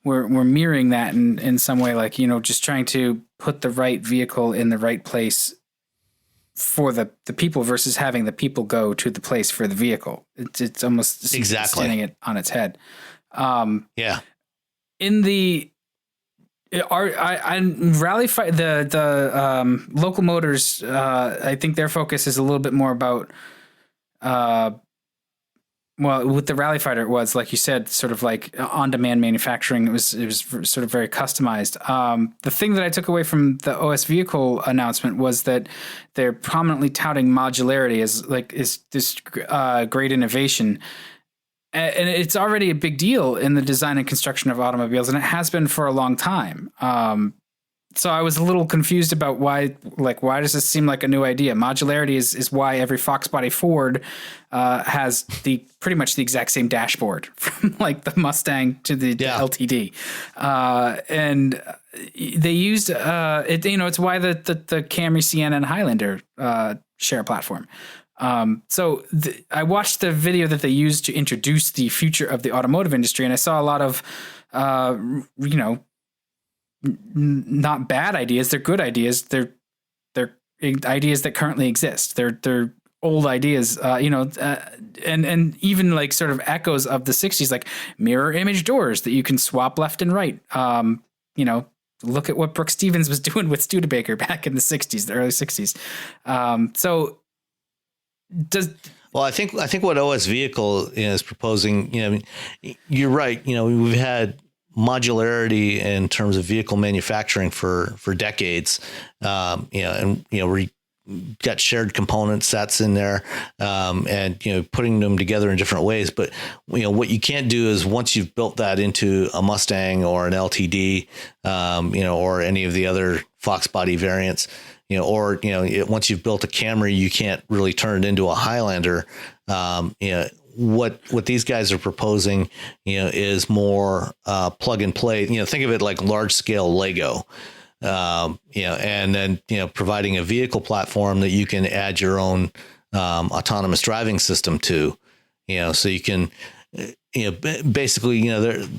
we're mirroring that in some way, like just trying to put the right vehicle in the right place for the people versus having the people go to the place for the vehicle. It's almost exactly standing it on its head. Yeah. In the rally fight, the local motors, I think their focus is a little bit more about, with the Rally Fighter, it was, like you said, sort of like on-demand manufacturing. It was sort of very customized. The thing that I took away from the OS vehicle announcement was that they're prominently touting modularity as this great innovation. And it's already a big deal in the design and construction of automobiles, and it has been for a long time. So I was a little confused about why does this seem like a new idea? Modularity is why every Fox body Ford has pretty much the exact same dashboard, from like the Mustang to the LTD. And they used it. It's why the Camry, Sienna, and Highlander share a platform. So I watched the video that they used to introduce the future of the automotive industry, and I saw a lot of, not bad ideas. They're good ideas. They're ideas that currently exist. They're old ideas, and even like sort of echoes of the 60s, like mirror image doors that you can swap left and right. Look at what Brooke Stevens was doing with Studebaker back in the 60s, the early 60s. Well, I think what OS Vehicle is proposing, you're right. We've had modularity in terms of vehicle manufacturing for decades. We got shared component sets in there, and putting them together in different ways. But what you can't do is, once you've built that into a Mustang or an LTD, or any of the other Fox body variants, once you've built a Camry, you can't really turn it into a Highlander. What these guys are proposing, is more plug and play. Think of it like large scale Lego, and then providing a vehicle platform that you can add your own autonomous driving system to, so you can, basically,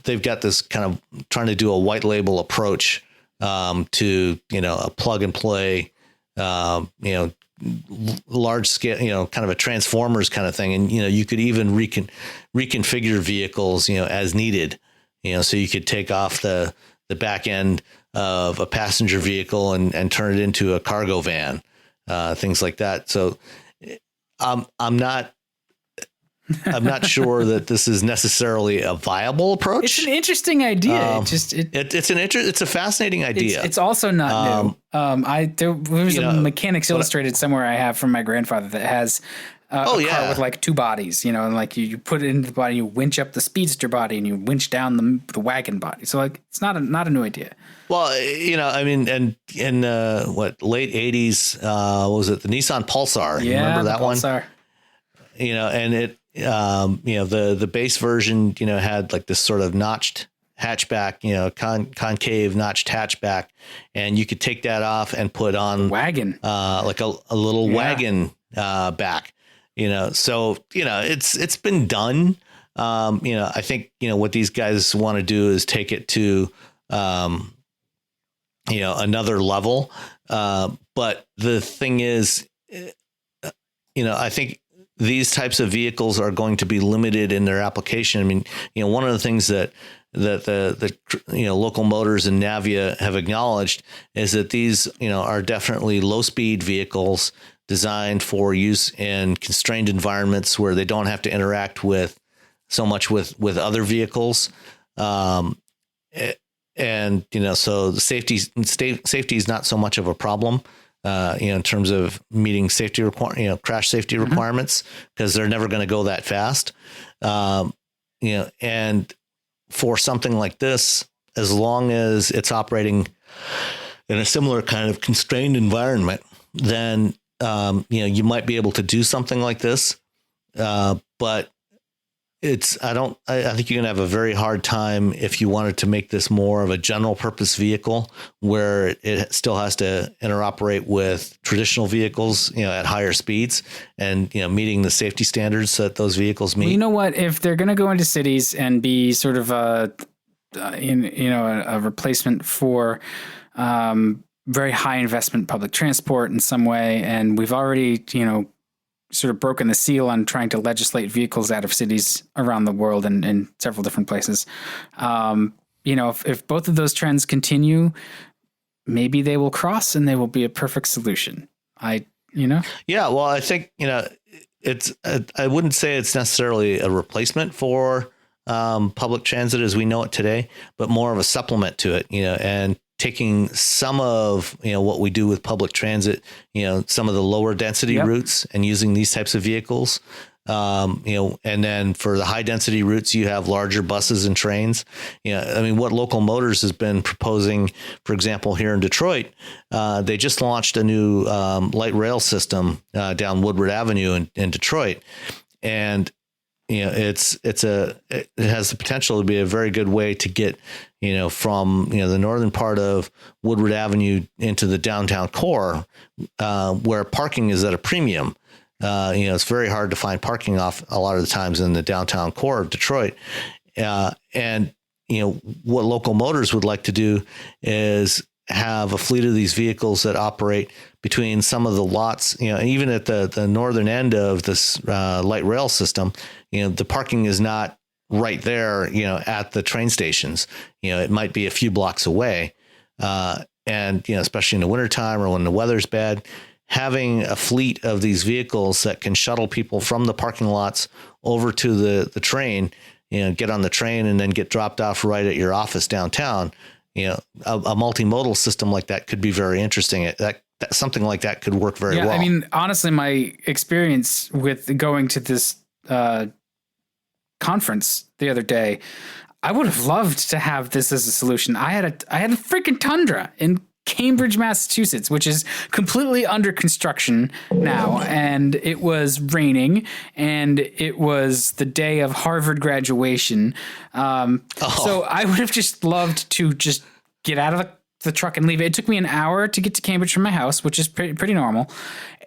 they've got this kind of trying to do a white label approach to a plug and play, large scale, kind of a Transformers kind of thing. And, you could even reconfigure vehicles, as needed, so you could take off the back end of a passenger vehicle and turn it into a cargo van, things like that. So I'm not sure that this is necessarily a viable approach. It's an interesting idea. It's a fascinating idea. It's also not new. There was a Mechanics Illustrated somewhere I have from my grandfather that has a car with like two bodies, and like you put it into the body, you winch up the speedster body, and you winch down the wagon body. So like it's not a new idea. Well, and in late 80s, what was it, the Nissan Pulsar? You remember that Pulsar. one? And it, the base version, had like this sort of notched hatchback, concave notched hatchback, and you could take that off and put on wagon, like a little wagon back, so it's been done. I think what these guys want to do is take it to another level, but the thing is, I think these types of vehicles are going to be limited in their application. I mean, one of the things that that the local motors and Navia have acknowledged is that these are definitely low speed vehicles designed for use in constrained environments where they don't have to interact with so much with other vehicles. And so the safety is not so much of a problem, in terms of meeting safety crash safety requirements, because they're never going to go that fast. And for something like this, as long as it's operating in a similar kind of constrained environment, then, you might be able to do something like this. But I think you're going to have a very hard time if you wanted to make this more of a general purpose vehicle where it still has to interoperate with traditional vehicles, at higher speeds and, meeting the safety standards that those vehicles meet. Well, you know what? If they're going to go into cities and be sort of a replacement for, very high investment public transport in some way, and we've already, sort of broken the seal on trying to legislate vehicles out of cities around the world and in several different places. If both of those trends continue, maybe they will cross and they will be a perfect solution. Yeah, well, I think, I wouldn't say it's necessarily a replacement for public transit as we know it today, but more of a supplement to it, and taking some of, what we do with public transit, some of the lower density routes and using these types of vehicles, and then for the high density routes, you have larger buses and trains. What Local Motors has been proposing, for example, here in Detroit, they just launched a new light rail system down Woodward Avenue in Detroit. And it has the potential to be a very good way to get, from, the northern part of Woodward Avenue into the downtown core, where parking is at a premium. It's very hard to find parking off a lot of the times in the downtown core of Detroit. And what Local Motors would like to do is have a fleet of these vehicles that operate between some of the lots, even at the northern end of this light rail system, the parking is not right there, at the train stations. It might be a few blocks away. And, especially in the wintertime or when the weather's bad, having a fleet of these vehicles that can shuttle people from the parking lots over to the train, get on the train and then get dropped off right at your office downtown. A multimodal system like that could be very interesting. That something like that could work very well. Honestly, my experience with going to this conference the other day, I would have loved to have this as a solution. I had a freaking Tundra in Cambridge, Massachusetts, which is completely under construction now, and it was raining, and it was the day of Harvard graduation. So I would have just loved to just get out of the truck and leave it. It took me an hour to get to Cambridge from my house, which is pretty normal.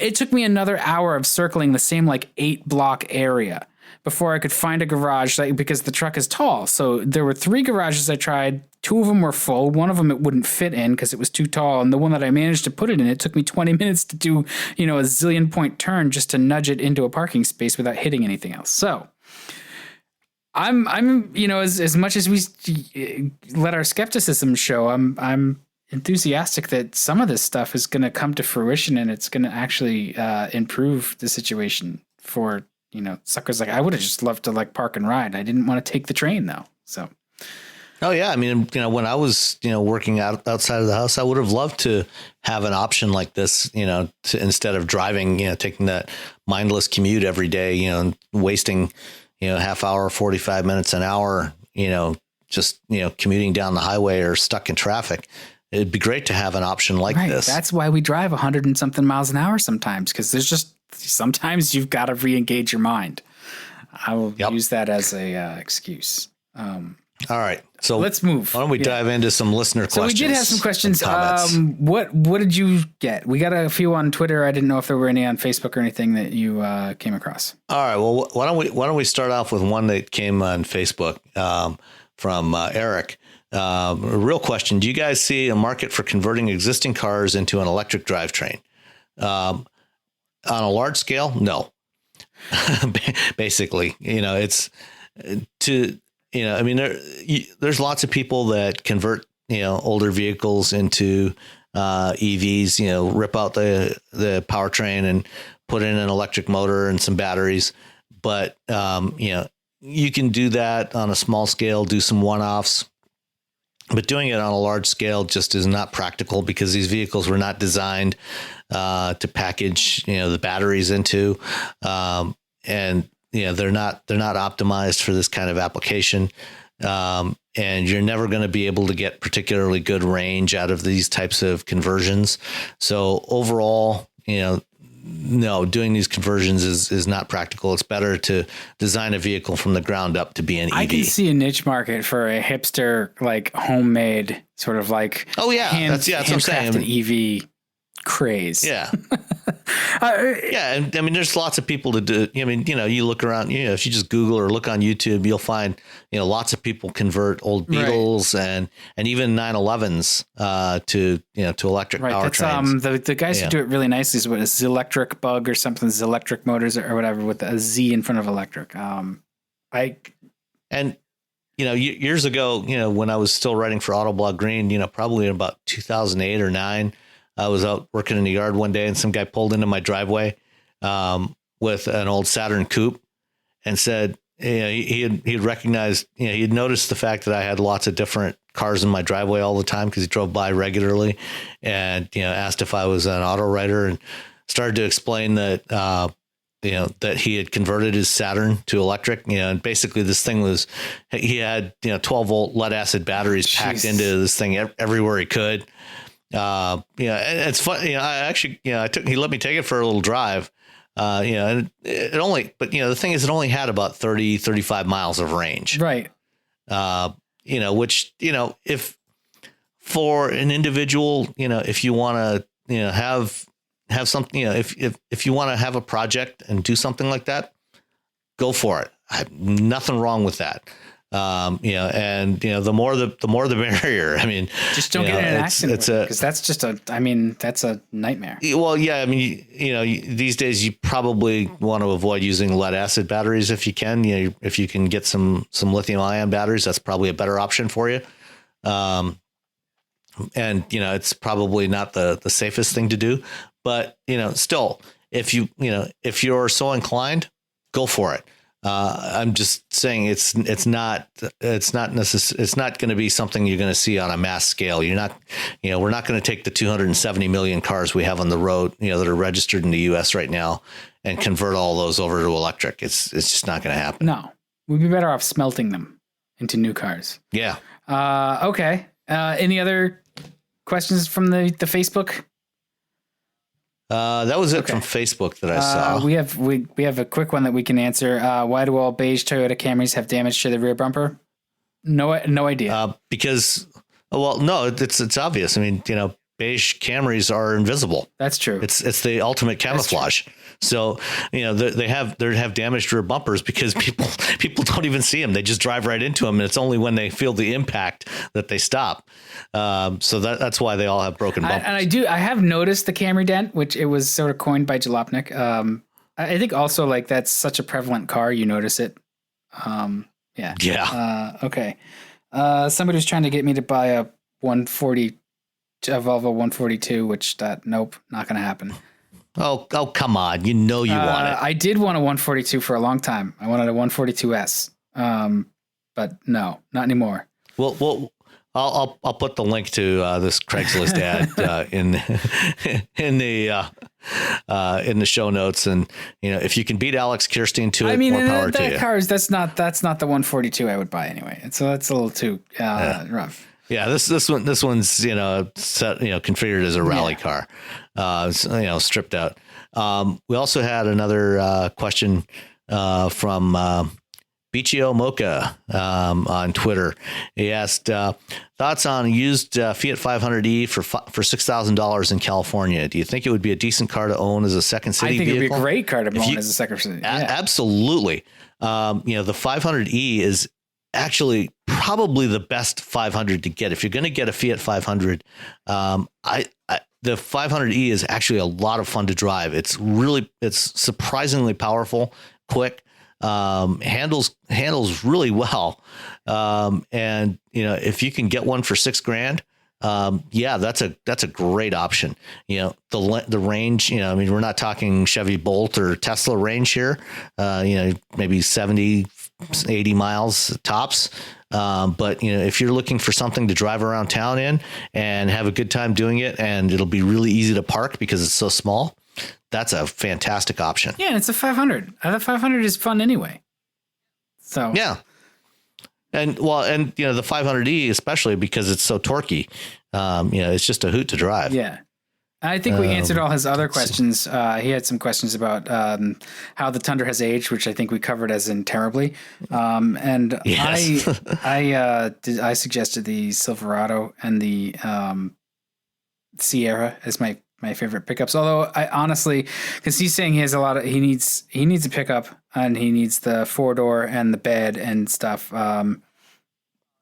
It took me another hour of circling the same 8-block area before I could find a garage, because the truck is tall. So there were 3 garages I tried. 2 of them were full. One of them it wouldn't fit in because it was too tall. And the one that I managed to put it in, it took me 20 minutes to do, a zillion point turn just to nudge it into a parking space without hitting anything else. So I'm as much as we let our skepticism show, I'm enthusiastic that some of this stuff is going to come to fruition and it's going to actually improve the situation for, suckers. I would have just loved to park and ride. I didn't want to take the train though. So. Oh yeah. When I was, working outside of the house, I would have loved to have an option like this, instead of driving, taking that mindless commute every day, and wasting, half hour, 45 minutes, an hour, just, commuting down the highway or stuck in traffic. It'd be great to have an option like this. That's why we drive 100 and something miles an hour sometimes, because sometimes you've got to re-engage your mind. I will use that as a excuse. All right. So let's move. Why don't we dive into some listener questions? So we did have some questions. What did you get? We got a few on Twitter. I didn't know if there were any on Facebook or anything that you came across. All right. Well, why don't we start off with one that came on Facebook from Eric. A real question. Do you guys see a market for converting existing cars into an electric drivetrain? On a large scale? No. Basically, it's I mean, there's lots of people that convert, older vehicles into EVs, rip out the powertrain and put in an electric motor and some batteries. But, you can do that on a small scale, do some one-offs. But doing it on a large scale just is not practical because these vehicles were not designed to package, the batteries into, and they're not optimized for this kind of application. And you're never going to be able to get particularly good range out of these types of conversions. So overall, no, doing these conversions is not practical. It's better to design a vehicle from the ground up to be an EV. I can see a niche market for a hipster, like homemade sort of like that's what I'm saying. EV craze. Yeah. And I mean, there's lots of people to do. I mean, you look around, if you just Google or look on YouTube, you'll find, lots of people convert old Beetles and even 911s to electric powertrains. That's the guys who do it really nicely is what is Electric Bug or something, Electric Motors or whatever with a Z in front of electric. Years ago, when I was still writing for Autoblog Green, probably in about 2008 or 9, I was out working in the yard one day and some guy pulled into my driveway with an old Saturn coupe and said, he had recognized, he had noticed the fact that I had lots of different cars in my driveway all the time because he drove by regularly and, asked if I was an auto writer and started to explain that, that he had converted his Saturn to electric, and basically this thing he had, 12 volt lead acid batteries packed into this thing everywhere he could. It's fun. I actually, he let me take it for a little drive. And the thing is, it only had about 30, 35 miles of range. Right. Which, if for an individual, if you want to, have something, if you want to have a project and do something like that, go for it. Nothing wrong with that. The more the merrier. I mean, just don't get in an accident because that's a nightmare. Well, yeah. I mean, these days you probably want to avoid using lead acid batteries if you can. If you can get some lithium ion batteries, that's probably a better option for you. It's probably not the safest thing to do, but still, if you're so inclined, go for it. I'm just saying it's not going to be something you're going to see on a mass scale. We're not going to take the 270 million cars we have on the road, that are registered in the US right now and convert all those over to electric. It's just not going to happen. No, we'd be better off smelting them into new cars. Yeah. Okay. Any other questions from the Facebook? That was it from Facebook that I saw. We have a quick one that we can answer. Why do all beige Toyota Camrys have damage to the rear bumper? No idea. Because, no, it's obvious. I mean, beige Camrys are invisible. That's true. It's the ultimate camouflage. So, they have damaged rear bumpers because people don't even see them. They just drive right into them. And it's only when they feel the impact that they stop. So that's why they all have broken bumpers. I have noticed the Camry dent, which it was sort of coined by Jalopnik. I think also like that's such a prevalent car. You notice it. Yeah. Yeah. Okay. Somebody was trying to get me to buy a Volvo 142, which nope, not going to happen. Oh, come on. You want it. I did want a 142 for a long time. I wanted a 142S. But no, not anymore. Well, I'll put the link to this Craigslist ad in the show notes, and if you can beat Alex Kirstein to it, more power to you. That's not the 142 I would buy anyway. And so that's a little too rough. Yeah, this one's set, configured as a rally car, stripped out. We also had another question from Bichio Mocha on Twitter. He asked thoughts on a used Fiat 500e for $6,000 in California. Do you think it would be a decent car to own as a second city vehicle? I think it'd be a great car to own as a second city. Absolutely. The 500e is actually probably the best 500 to get. If you're going to get a Fiat 500, the 500e is actually a lot of fun to drive. It's surprisingly powerful, quick. handles really well. And if you can get one for $6,000, that's a great option. The range, I mean, we're not talking Chevy Bolt or Tesla range here, maybe 70, 80 miles tops. But if you're looking for something to drive around town in and have a good time doing it, and it'll be really easy to park because it's so small, that's a fantastic option. Yeah. And it's a 500. The 500 is fun anyway. So yeah. And the 500e, especially because it's so torquey, it's just a hoot to drive. Yeah. I think we answered all his other questions. He had some questions about how the Tundra has aged, which I think we covered as in terribly. And yes. I suggested the Silverado and the Sierra as my favorite pickups. Although I honestly, because he's saying he has he needs a pickup and he needs the 4-door and the bed and stuff.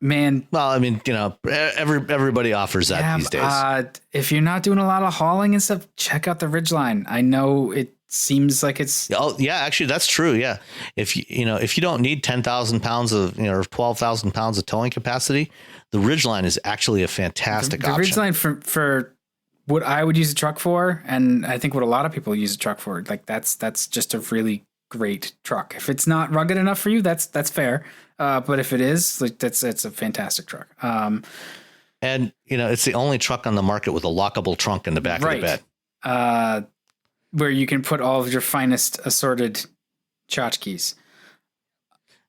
Man. Well, I mean, everybody offers that these days. If you're not doing a lot of hauling and stuff, check out the Ridgeline. I know it seems like it's. Oh yeah, actually that's true. Yeah. If you don't need 10,000 pounds of, or 12,000 pounds of towing capacity, the Ridgeline is actually a fantastic option. The Ridgeline for what I would use a truck for, and I think what a lot of people use a truck for, like that's just a really great truck. If it's not rugged enough for you, that's fair. But if it is, like it's a fantastic truck. And it's the only truck on the market with a lockable trunk in the back of the bed. Where you can put all of your finest assorted tchotchkes.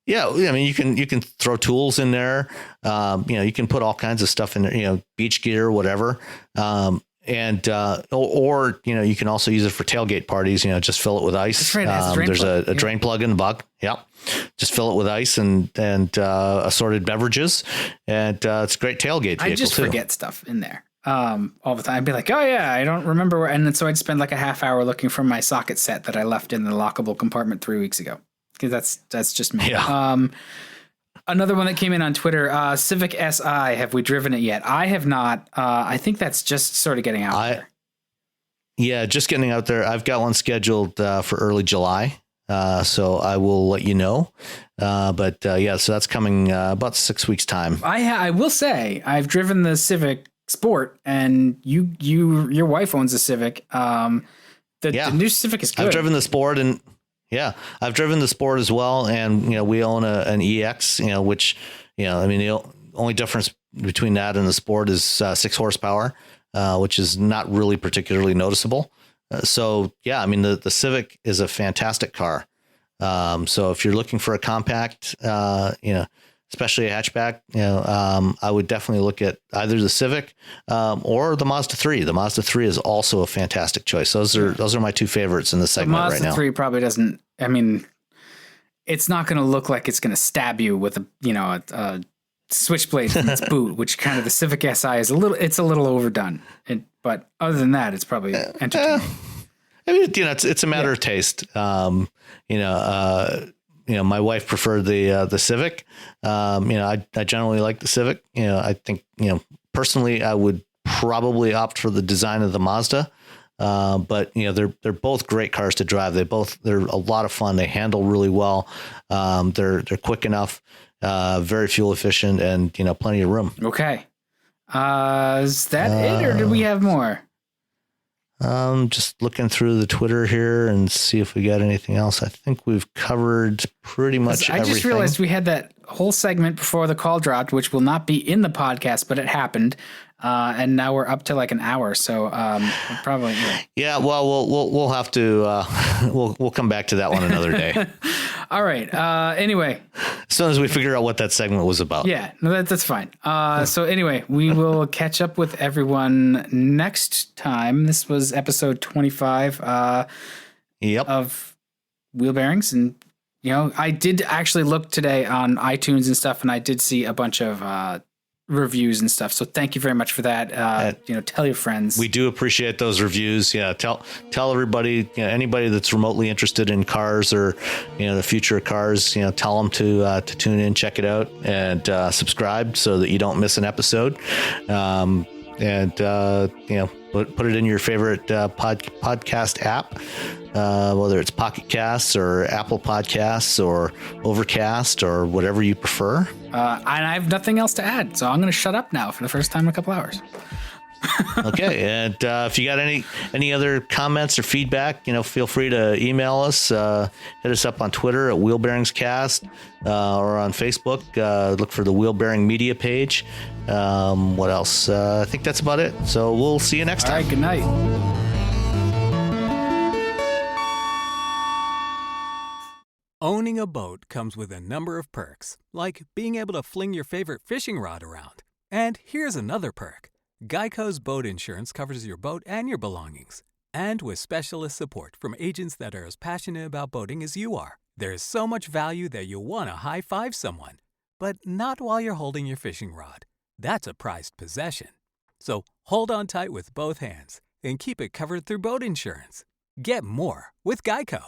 Yeah, I mean you can throw tools in there. You can put all kinds of stuff in there. Beach gear, whatever. And or you can also use it for tailgate parties. Just fill it with ice. That's right, it has a drain there's plug. a drain plug in the bug. Yeah, just fill it with ice and assorted beverages, and it's a great tailgate vehicle. I just forget stuff in there all the time. I'd be like, oh yeah, I don't remember where, and then so I'd spend like a half hour looking for my socket set that I left in the lockable compartment 3 weeks ago, because that's just me. Yeah. Another one that came in on Twitter, Civic Si. Have we driven it yet? I have not. I think that's just sort of getting out there. Yeah, just getting out there. I've got one scheduled for early July, so I will let you know. So that's coming about 6 weeks time. I will say I've driven the Civic Sport, and your wife owns a Civic. The new Civic is good. I've driven the Sport and. Yeah, I've driven the Sport as well, and we own an EX, which I mean the only difference between that and the Sport is 6 horsepower, which is not really particularly noticeable. So yeah, I mean the Civic is a fantastic car. So if you're looking for a compact, especially a hatchback, I would definitely look at either the Civic or the Mazda 3. The Mazda 3 is also a fantastic choice. Those are my two favorites in the segment right now. The Mazda 3 probably doesn't. I mean, it's not going to look like it's going to stab you with a switchblade from its boot, which kind of the Civic Si is a little overdone. But other than that, it's probably entertaining. I mean, it's a matter of taste. My wife preferred the Civic. I generally like the Civic. I think, personally, I would probably opt for the design of the Mazda. But they're both great cars to drive. They're a lot of fun. They handle really well. They're quick enough, very fuel efficient, and plenty of room. Okay. Is that it, or do we have more? Just looking through the Twitter here and see if we got anything else. I think we've covered pretty much everything. I just realized we had that whole segment before the call dropped, which will not be in the podcast, but it happened. And now we're up to like an hour. So, probably. Yeah. Well, we'll have to, we'll come back to that one another day. All right. Anyway, as soon as we figure out what that segment was about. Yeah, no, that's fine. So anyway, we will catch up with everyone next time. This was episode 25, of Wheelbearings. And, I did actually look today on iTunes and stuff, and I did see a bunch of, reviews and stuff. So thank you very much for that. Tell your friends. We do appreciate those reviews. Yeah. Tell everybody, anybody that's remotely interested in cars or, the future of cars, tell them to tune in, check it out, and subscribe so that you don't miss an episode. put it in your favorite podcast app, whether it's Pocket Casts or Apple Podcasts or Overcast or whatever you prefer. And I have nothing else to add, so I'm going to shut up now for the first time in a couple hours. Okay, and if you got any other comments or feedback, feel free to email us. Hit us up on Twitter at Wheelbearingscast or on Facebook. Look for the Wheelbearing Media page. What else? I think that's about it. So we'll see you next time. All right, good night. Owning a boat comes with a number of perks, like being able to fling your favorite fishing rod around. And here's another perk. Geico's boat insurance covers your boat and your belongings. And with specialist support from agents that are as passionate about boating as you are, there's so much value that you'll want to high-five someone. But not while you're holding your fishing rod. That's a prized possession. So hold on tight with both hands and keep it covered through boat insurance. Get more with Geico.